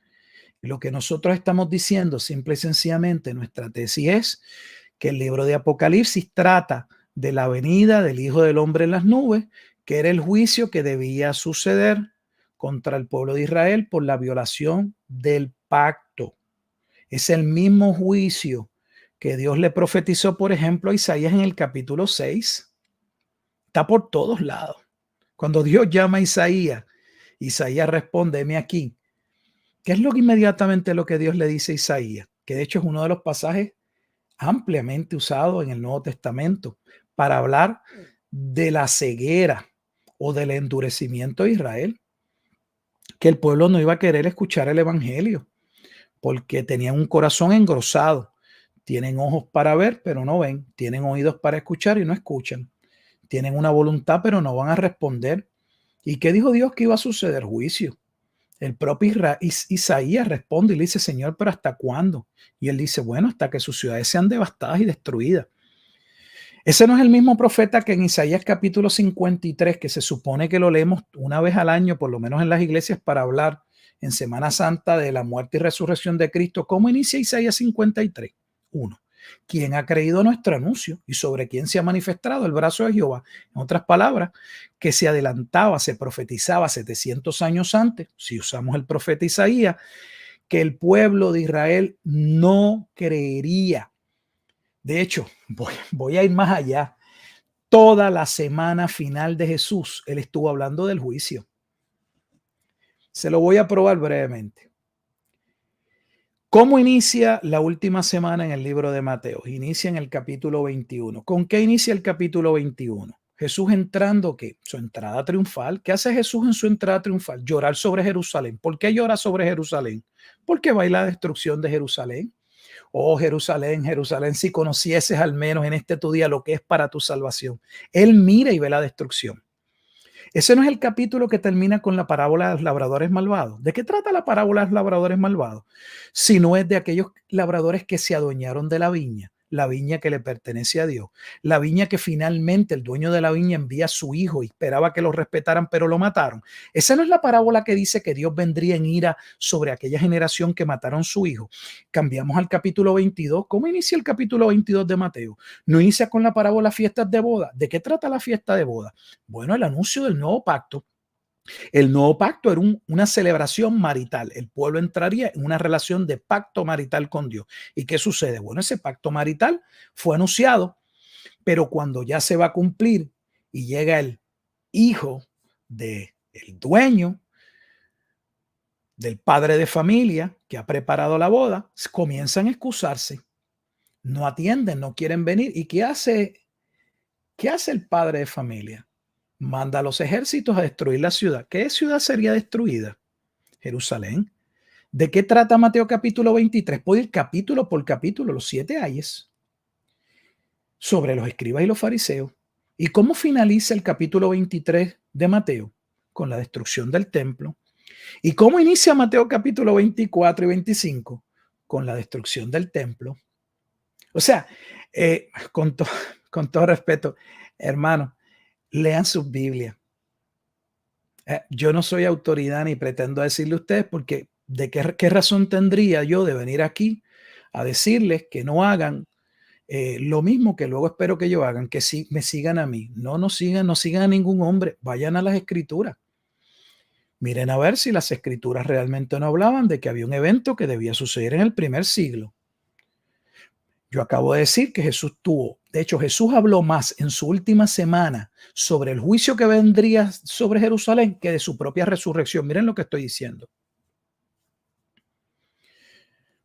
Lo que nosotros estamos diciendo, simple y sencillamente, nuestra tesis es que el libro de Apocalipsis trata de la venida del Hijo del Hombre en las nubes, que era el juicio que debía suceder contra el pueblo de Israel por la violación del pacto. Es el mismo juicio que Dios le profetizó, por ejemplo, a Isaías en el capítulo 6. Está por todos lados. Cuando Dios llama a Isaías, Isaías responde, heme aquí. ¿Qué es inmediatamente lo que Dios le dice a Isaías? Que de hecho es uno de los pasajes ampliamente usados en el Nuevo Testamento para hablar de la ceguera o del endurecimiento de Israel, que el pueblo no iba a querer escuchar el evangelio porque tenían un corazón engrosado. Tienen ojos para ver, pero no ven. Tienen oídos para escuchar y no escuchan. Tienen una voluntad, pero no van a responder. ¿Y qué dijo Dios que iba a suceder? Juicio. El propio Isaías responde y le dice, Señor, ¿pero hasta cuándo? Y él dice, bueno, hasta que sus ciudades sean devastadas y destruidas. Ese no es el mismo profeta que en Isaías capítulo 53, que se supone que lo leemos una vez al año, por lo menos en las iglesias, para hablar en Semana Santa de la muerte y resurrección de Cristo. ¿Cómo inicia Isaías 53? 1. ¿Quién ha creído nuestro anuncio y sobre quién se ha manifestado el brazo de Jehová? En otras palabras, que se adelantaba, se profetizaba 700 años antes, si usamos el profeta Isaías, que el pueblo de Israel no creería. De hecho, voy a ir más allá. Toda la semana final de Jesús, él estuvo hablando del juicio. Se lo voy a probar brevemente. ¿Cómo inicia la última semana en el libro de Mateo? Inicia en el capítulo 21. ¿Con qué inicia el capítulo 21? Jesús entrando, ¿qué? Su entrada triunfal. ¿Qué hace Jesús en su entrada triunfal? Llorar sobre Jerusalén. ¿Por qué llora sobre Jerusalén? Porque va a ir la destrucción de Jerusalén. Oh, Jerusalén, Jerusalén, si conocieses al menos en este tu día lo que es para tu salvación. Él mira y ve la destrucción. Ese no es el capítulo que termina con la parábola de los labradores malvados. ¿De qué trata la parábola de los labradores malvados? Si no es de aquellos labradores que se adueñaron de la viña. la viña que le pertenece a Dios, la viña que finalmente el dueño de la viña envía a su hijo y esperaba que lo respetaran, pero lo mataron. Esa no es la parábola que dice que Dios vendría en ira sobre aquella generación que mataron a su hijo. Cambiamos al capítulo 22. ¿Cómo inicia el capítulo 22 de Mateo? No inicia con la parábola fiestas de boda. ¿De qué trata la fiesta de boda? Bueno, el anuncio del nuevo pacto. El nuevo pacto era una celebración marital. El pueblo entraría en una relación de pacto marital con Dios. ¿Y qué sucede? Bueno, ese pacto marital fue anunciado, pero cuando ya se va a cumplir y llega el hijo del dueño, del padre de familia que ha preparado la boda, comienzan a excusarse. No atienden, no quieren venir. ¿Y qué hace el padre de familia? Manda a los ejércitos a destruir la ciudad. ¿Qué ciudad sería destruida? Jerusalén. ¿De qué trata Mateo capítulo 23? Puede ir capítulo por capítulo, los 7 ayes, sobre los escribas y los fariseos. ¿Y cómo finaliza el capítulo 23 de Mateo? Con la destrucción del templo. ¿Y cómo inicia Mateo capítulo 24 y 25? Con la destrucción del templo. O sea, con todo respeto, hermano, lean sus Biblias. Yo no soy autoridad ni pretendo decirle a ustedes porque ¿de qué razón tendría yo de venir aquí a decirles que no hagan lo mismo que luego espero que ellos hagan, que me sigan a mí? No sigan a ningún hombre, vayan a las escrituras. Miren a ver si las escrituras realmente no hablaban de que había un evento que debía suceder en el primer siglo. Yo acabo de decir que Jesús de hecho Jesús habló más en su última semana sobre el juicio que vendría sobre Jerusalén que de su propia resurrección. Miren lo que estoy diciendo.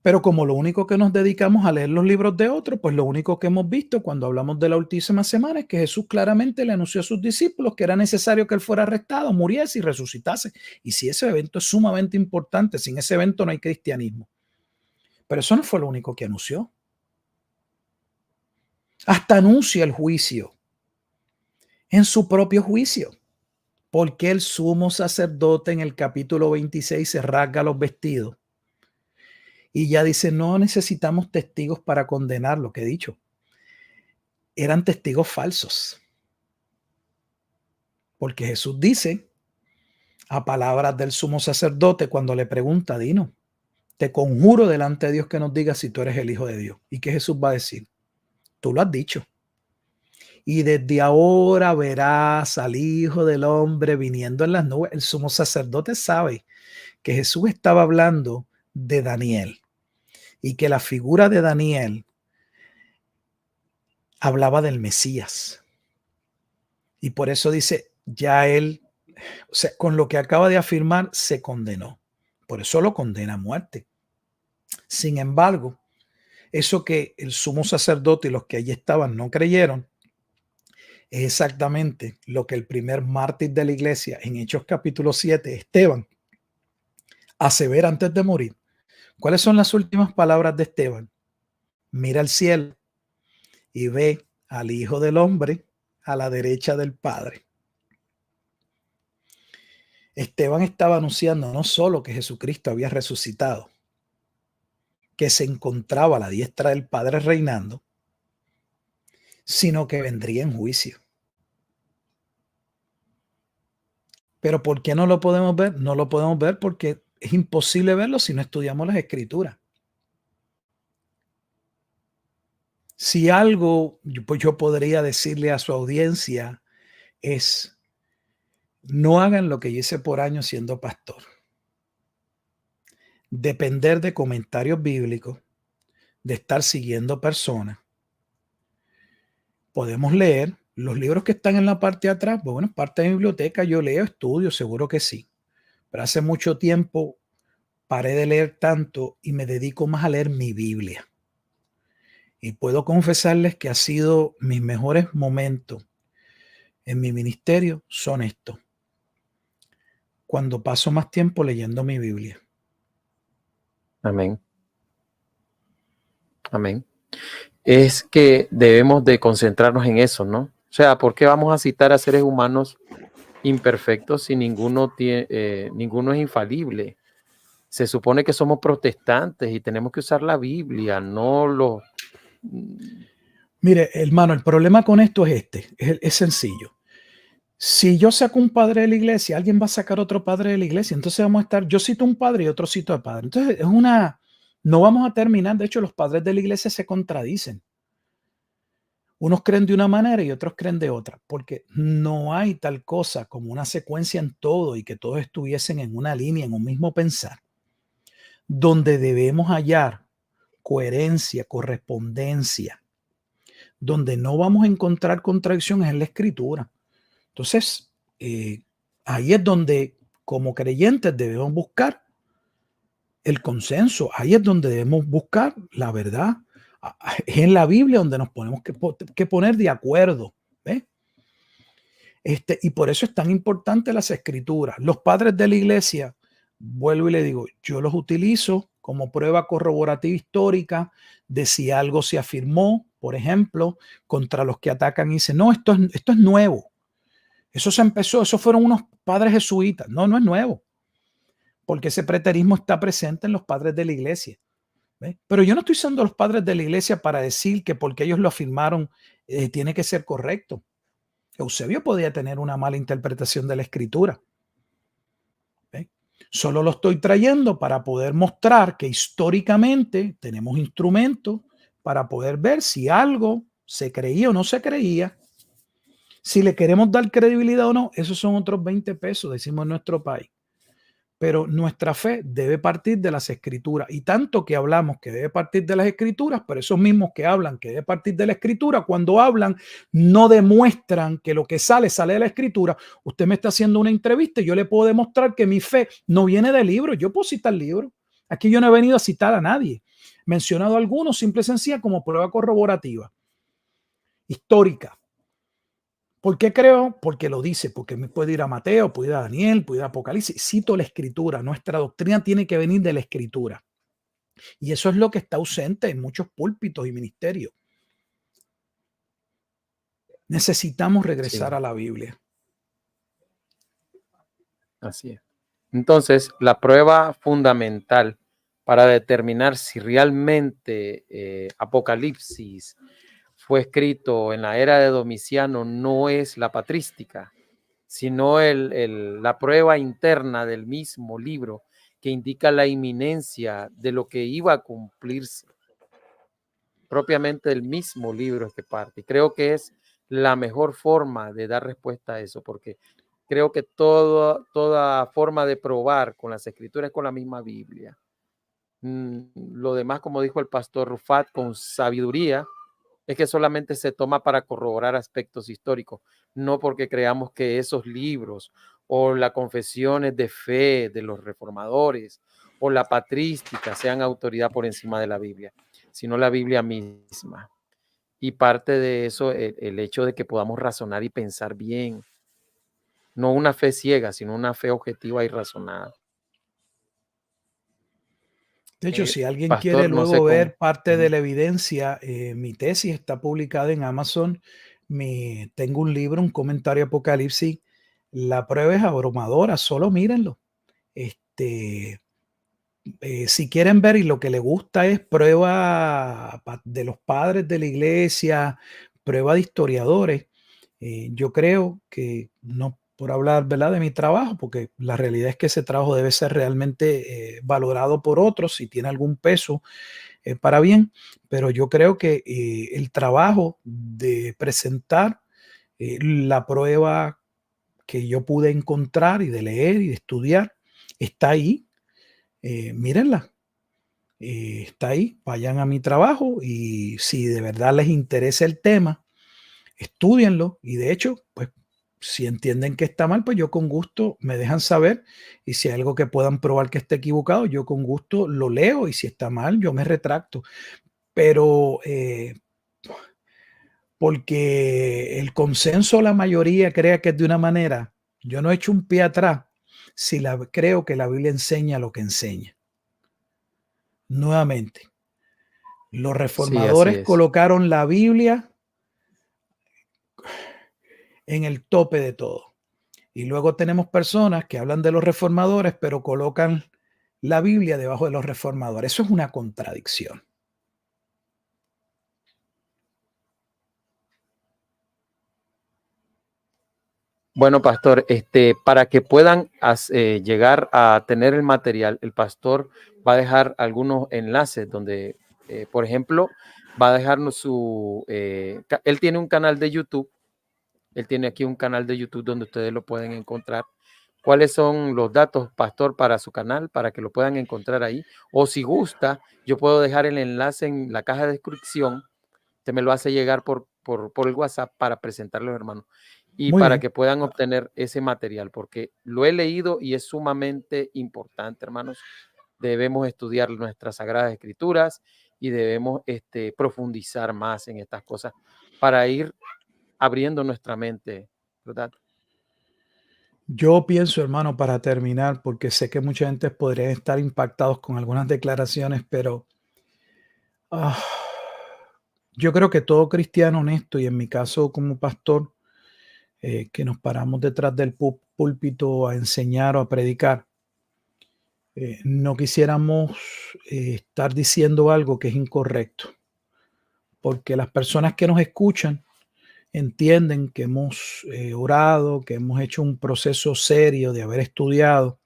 Pero como lo único que nos dedicamos a leer los libros de otros, pues lo único que hemos visto cuando hablamos de la última semana es que Jesús claramente le anunció a sus discípulos que era necesario que él fuera arrestado, muriese y resucitase. Y si ese evento es sumamente importante, sin ese evento no hay cristianismo. Pero eso no fue lo único que anunció. Hasta anuncia el juicio en su propio juicio. Porque el sumo sacerdote en el capítulo 26 se rasga los vestidos y ya dice, no necesitamos testigos para condenar lo que he dicho. Eran testigos falsos. Porque Jesús dice, a palabras del sumo sacerdote, cuando le pregunta, Dino, te conjuro delante de Dios que nos digas si tú eres el Hijo de Dios. ¿Y qué Jesús va a decir? Tú lo has dicho. Y desde ahora verás al Hijo del Hombre viniendo en las nubes. El sumo sacerdote sabe que Jesús estaba hablando de Daniel y que la figura de Daniel hablaba del Mesías. Y por eso dice, ya él, o sea, con lo que acaba de afirmar, se condenó. Por eso lo condena a muerte. Sin embargo, eso que el sumo sacerdote y los que allí estaban no creyeron, es exactamente lo que el primer mártir de la iglesia en Hechos capítulo 7, Esteban, asevera antes de morir. ¿Cuáles son las últimas palabras de Esteban? Mira al cielo y ve al Hijo del Hombre a la derecha del Padre. Esteban estaba anunciando no solo que Jesucristo había resucitado, que se encontraba a la diestra del Padre reinando, sino que vendría en juicio. Pero ¿por qué no lo podemos ver? No lo podemos ver porque es imposible verlo si no estudiamos las Escrituras. Si algo pues yo podría decirle a su audiencia es, no hagan lo que yo hice por años siendo pastor. Depender de comentarios bíblicos, de estar siguiendo personas. Podemos leer los libros que están en la parte de atrás. Bueno, parte de mi biblioteca yo leo, estudio, seguro que sí. Pero hace mucho tiempo paré de leer tanto y me dedico más a leer mi Biblia. Y puedo confesarles que ha sido mis mejores momentos en mi ministerio son estos. Cuando paso más tiempo leyendo mi Biblia. Amén. Amén. Es que debemos de concentrarnos en eso, ¿no? O sea, ¿por qué vamos a citar a seres humanos imperfectos si ninguno es infalible? Se supone que somos protestantes y tenemos que usar la Biblia, no Mire, hermano, el problema con esto es es sencillo. Si yo saco un padre de la iglesia, alguien va a sacar otro padre de la iglesia. Entonces vamos a estar, yo cito un padre y otro cito a padre. Entonces no vamos a terminar. De hecho, los padres de la iglesia se contradicen. Unos creen de una manera y otros creen de otra, porque no hay tal cosa como una secuencia en todo y que todos estuviesen en una línea, en un mismo pensar, donde debemos hallar coherencia, correspondencia, donde no vamos a encontrar contradicciones en la escritura. Entonces, ahí es donde como creyentes debemos buscar el consenso, ahí es donde debemos buscar la verdad. Es en la Biblia donde nos ponemos que poner de acuerdo. ¿Ve? Y por eso es tan importante las escrituras. Los padres de la iglesia, vuelvo y le digo, yo los utilizo como prueba corroborativa histórica de si algo se afirmó, por ejemplo, contra los que atacan y dicen, no, esto es nuevo. Eso se empezó, esos fueron unos padres jesuitas. No, no es nuevo, porque ese preterismo está presente en los padres de la iglesia. ¿Ve? Pero yo no estoy usando a los padres de la iglesia para decir que porque ellos lo afirmaron tiene que ser correcto. Eusebio podía tener una mala interpretación de la escritura. ¿Ve? Solo lo estoy trayendo para poder mostrar que históricamente tenemos instrumentos para poder ver si algo se creía o no se creía. Si le queremos dar credibilidad o no, esos son otros 20 pesos, decimos en nuestro país. Pero nuestra fe debe partir de las escrituras. Y tanto que hablamos que debe partir de las escrituras, pero esos mismos que hablan que debe partir de la escritura, cuando hablan, no demuestran que lo que sale de la escritura. Usted me está haciendo una entrevista y yo le puedo demostrar que mi fe no viene de libros. Yo puedo citar libros. Aquí yo no he venido a citar a nadie. He mencionado algunos, simple y sencilla, como prueba corroborativa, histórica. ¿Por qué creo? Porque lo dice, porque me puede ir a Mateo, puede ir a Daniel, puede ir a Apocalipsis. Cito la escritura. Nuestra doctrina tiene que venir de la escritura. Y eso es lo que está ausente en muchos púlpitos y ministerios. Necesitamos regresar a la Biblia. Así es. Entonces, la prueba fundamental para determinar si realmente Apocalipsis fue escrito en la era de Domiciano no es la patrística, sino la prueba interna del mismo libro que indica la inminencia de lo que iba a cumplirse. Propiamente el mismo libro es que parte. Creo que es la mejor forma de dar respuesta a eso, porque creo que toda forma de probar con las escrituras es con la misma Biblia. Lo demás, como dijo el pastor Rufat, con sabiduría, es que solamente se toma para corroborar aspectos históricos, no porque creamos que esos libros o las confesiones de fe de los reformadores o la patrística sean autoridad por encima de la Biblia, sino la Biblia misma. Y parte de eso, el hecho de que podamos razonar y pensar bien, no una fe ciega, sino una fe objetiva y razonada. De hecho, si alguien quiere Pastor, no sé luego ver cómo. parte de la evidencia, mi tesis está publicada en Amazon. Tengo un libro, un comentario Apocalipsis. La prueba es abrumadora, solo mírenlo. Si quieren ver y lo que les gusta es prueba de los padres de la iglesia, prueba de historiadores, yo creo que no por hablar, ¿verdad?, de mi trabajo, porque la realidad es que ese trabajo debe ser realmente valorado por otros si tiene algún peso para bien, pero yo creo que el trabajo de presentar la prueba que yo pude encontrar y de leer y de estudiar está ahí. Mírenla, está ahí, vayan a mi trabajo y si de verdad les interesa el tema, estúdienlo y de hecho, pues si entienden que está mal, pues yo con gusto me dejan saber y si hay algo que puedan probar que esté equivocado, yo con gusto lo leo y si está mal, yo me retracto. Pero porque el consenso, la mayoría crea que es de una manera, yo no he hecho un pie atrás si creo que la Biblia enseña lo que enseña. Nuevamente, los Sí, así reformadores es. colocaron la Biblia en el tope de todo. Y luego tenemos personas que hablan de los reformadores, pero colocan la Biblia debajo de los reformadores. Eso es una contradicción. Bueno, pastor, para que puedan llegar a tener el material, el pastor va a dejar algunos enlaces donde, por ejemplo, va a dejarnos él tiene un canal de YouTube, él tiene aquí un canal de YouTube donde ustedes lo pueden encontrar. ¿Cuáles son los datos, pastor, para su canal, para que lo puedan encontrar ahí? O si gusta, yo puedo dejar el enlace en la caja de descripción. Usted me lo hace llegar por el WhatsApp para presentarlo, hermano, y Muy para bien. que puedan obtener ese material, porque lo he leído y es sumamente importante, hermanos. Debemos estudiar nuestras Sagradas Escrituras y debemos profundizar más en estas cosas para ir abriendo nuestra mente, ¿verdad? Yo pienso, hermano, para terminar, porque sé que mucha gente podría estar impactados con algunas declaraciones, pero ah, yo creo que todo cristiano honesto, y en mi caso como pastor, que nos paramos detrás del púlpito a enseñar o a predicar, no quisiéramos estar diciendo algo que es incorrecto, porque las personas que nos escuchan entienden que hemos orado, que hemos hecho un proceso serio de haber estudiado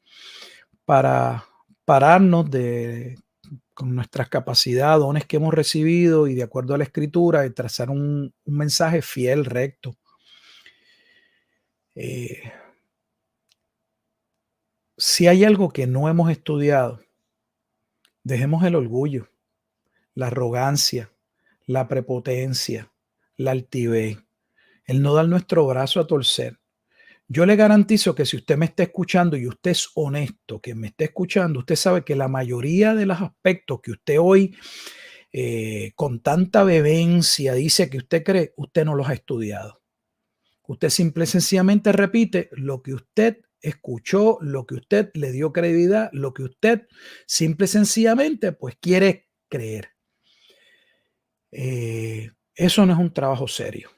para pararnos con nuestras capacidades, dones que hemos recibido y de acuerdo a la escritura, y trazar un mensaje fiel, recto. Eh, si hay algo que no hemos estudiado, dejemos el orgullo, la arrogancia, la prepotencia, la altivez, el no dar nuestro brazo a torcer. Yo le garantizo que si usted me está escuchando y usted es honesto, que me está escuchando, usted sabe que la mayoría de los aspectos que usted hoy con tanta vehemencia dice que usted cree, usted no los ha estudiado. Usted simple y sencillamente repite lo que usted escuchó, lo que usted le dio credibilidad, lo que usted simple y sencillamente pues quiere creer. Eso no es un trabajo serio.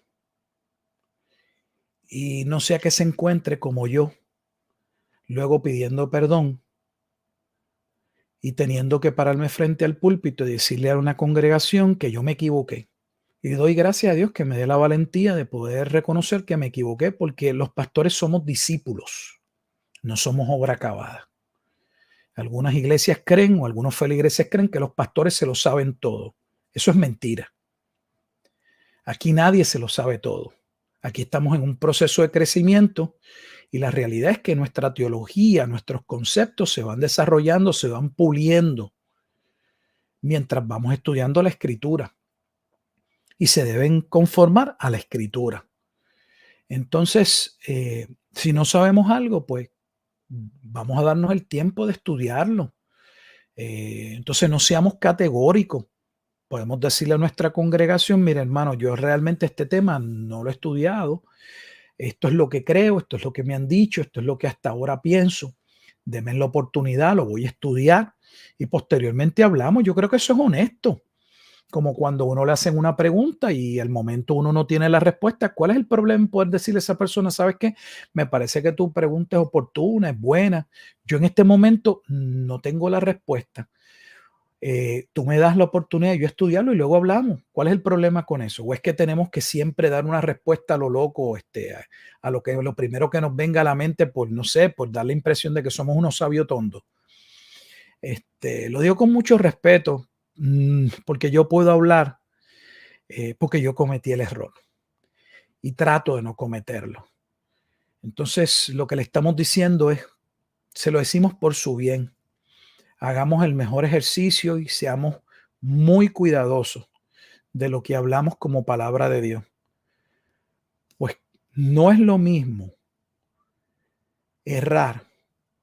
Y no sea que se encuentre como yo, luego pidiendo perdón y teniendo que pararme frente al púlpito y decirle a una congregación que yo me equivoqué. Y doy gracias a Dios que me dé la valentía de poder reconocer que me equivoqué, porque los pastores somos discípulos, no somos obra acabada. Algunas iglesias creen o algunos feligreses creen que los pastores se lo saben todo. Eso es mentira. Aquí nadie se lo sabe todo. Aquí estamos en un proceso de crecimiento y la realidad es que nuestra teología, nuestros conceptos se van desarrollando, se van puliendo mientras vamos estudiando la escritura y se deben conformar a la escritura. Entonces, si no sabemos algo, pues vamos a darnos el tiempo de estudiarlo. Entonces, no seamos categóricos. Podemos decirle a nuestra congregación, mire hermano, yo realmente este tema no lo he estudiado. Esto es lo que creo, esto es lo que me han dicho, esto es lo que hasta ahora pienso. Denme la oportunidad, lo voy a estudiar y posteriormente hablamos. Yo creo que eso es honesto. Como cuando uno le hacen una pregunta y al momento uno no tiene la respuesta, ¿cuál es el problema en poder decirle a esa persona, sabes qué? Me parece que tu pregunta es oportuna, es buena. Yo en este momento no tengo la respuesta. Tú me das la oportunidad de yo estudiarlo y luego hablamos. ¿Cuál es el problema con eso? ¿O es que tenemos que siempre dar una respuesta a lo loco, a lo primero que nos venga a la mente por, no sé, por dar la impresión de que somos unos sabios tontos? Lo digo con mucho respeto, porque yo puedo hablar, porque yo cometí el error y trato de no cometerlo. Entonces, lo que le estamos diciendo es, se lo decimos por su bien. Hagamos el mejor ejercicio y seamos muy cuidadosos de lo que hablamos como palabra de Dios. Pues no es lo mismo errar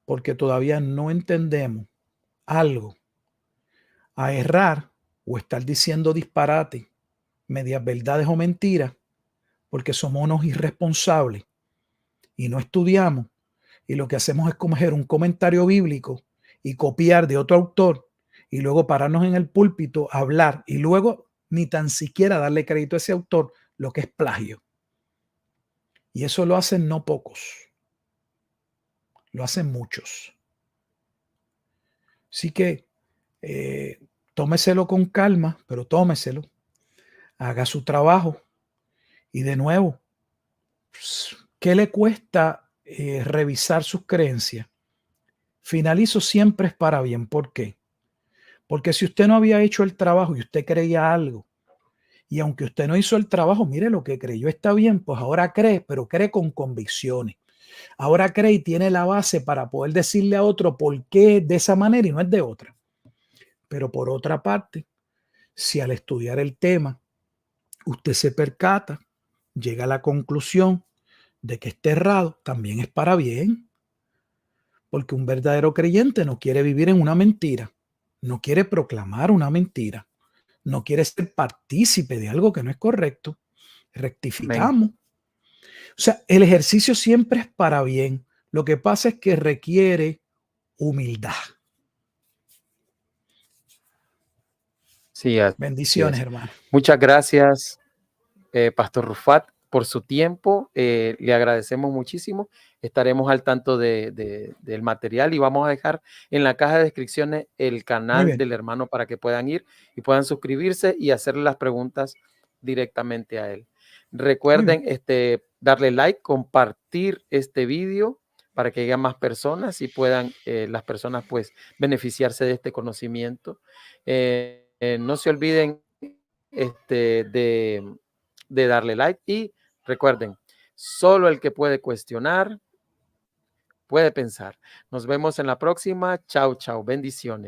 porque todavía no entendemos algo a errar o estar diciendo disparate, medias verdades o mentiras, porque somos unos irresponsables y no estudiamos y lo que hacemos es coger un comentario bíblico y copiar de otro autor y luego pararnos en el púlpito a hablar y luego ni tan siquiera darle crédito a ese autor, lo que es plagio. Y eso lo hacen no pocos, lo hacen muchos. Así que tómeselo con calma, pero tómeselo, haga su trabajo y de nuevo, ¿Qué le cuesta revisar sus creencias? Finalizo siempre es para bien. ¿Por qué? Porque si usted no había hecho el trabajo y usted creía algo, y aunque usted no hizo el trabajo, mire lo que creyó está bien, pues ahora cree, pero cree con convicciones. Ahora cree y tiene la base para poder decirle a otro por qué es de esa manera y no es de otra. Pero por otra parte, si al estudiar el tema usted se percata, llega a la conclusión de que está errado, también es para bien. Porque un verdadero creyente no quiere vivir en una mentira, no quiere proclamar una mentira, no quiere ser partícipe de algo que no es correcto. Amén. Rectificamos. O sea, el ejercicio siempre es para bien. Lo que pasa es que requiere humildad. Sí, así Bendiciones, es. hermano. Muchas gracias, Pastor Rufat, por su tiempo. Le agradecemos muchísimo. Estaremos al tanto del material y vamos a dejar en la caja de descripciones el Muy canal bien, del hermano para que puedan ir y puedan suscribirse y hacerle las preguntas directamente a él. muy bien. Recuerden darle like, compartir este vídeo para que llegue a más personas y puedan las personas pues beneficiarse de este conocimiento. No se olviden de darle like y recuerden, solo el que puede cuestionar puede pensar. Nos vemos en la próxima. Chao, chao. Bendiciones.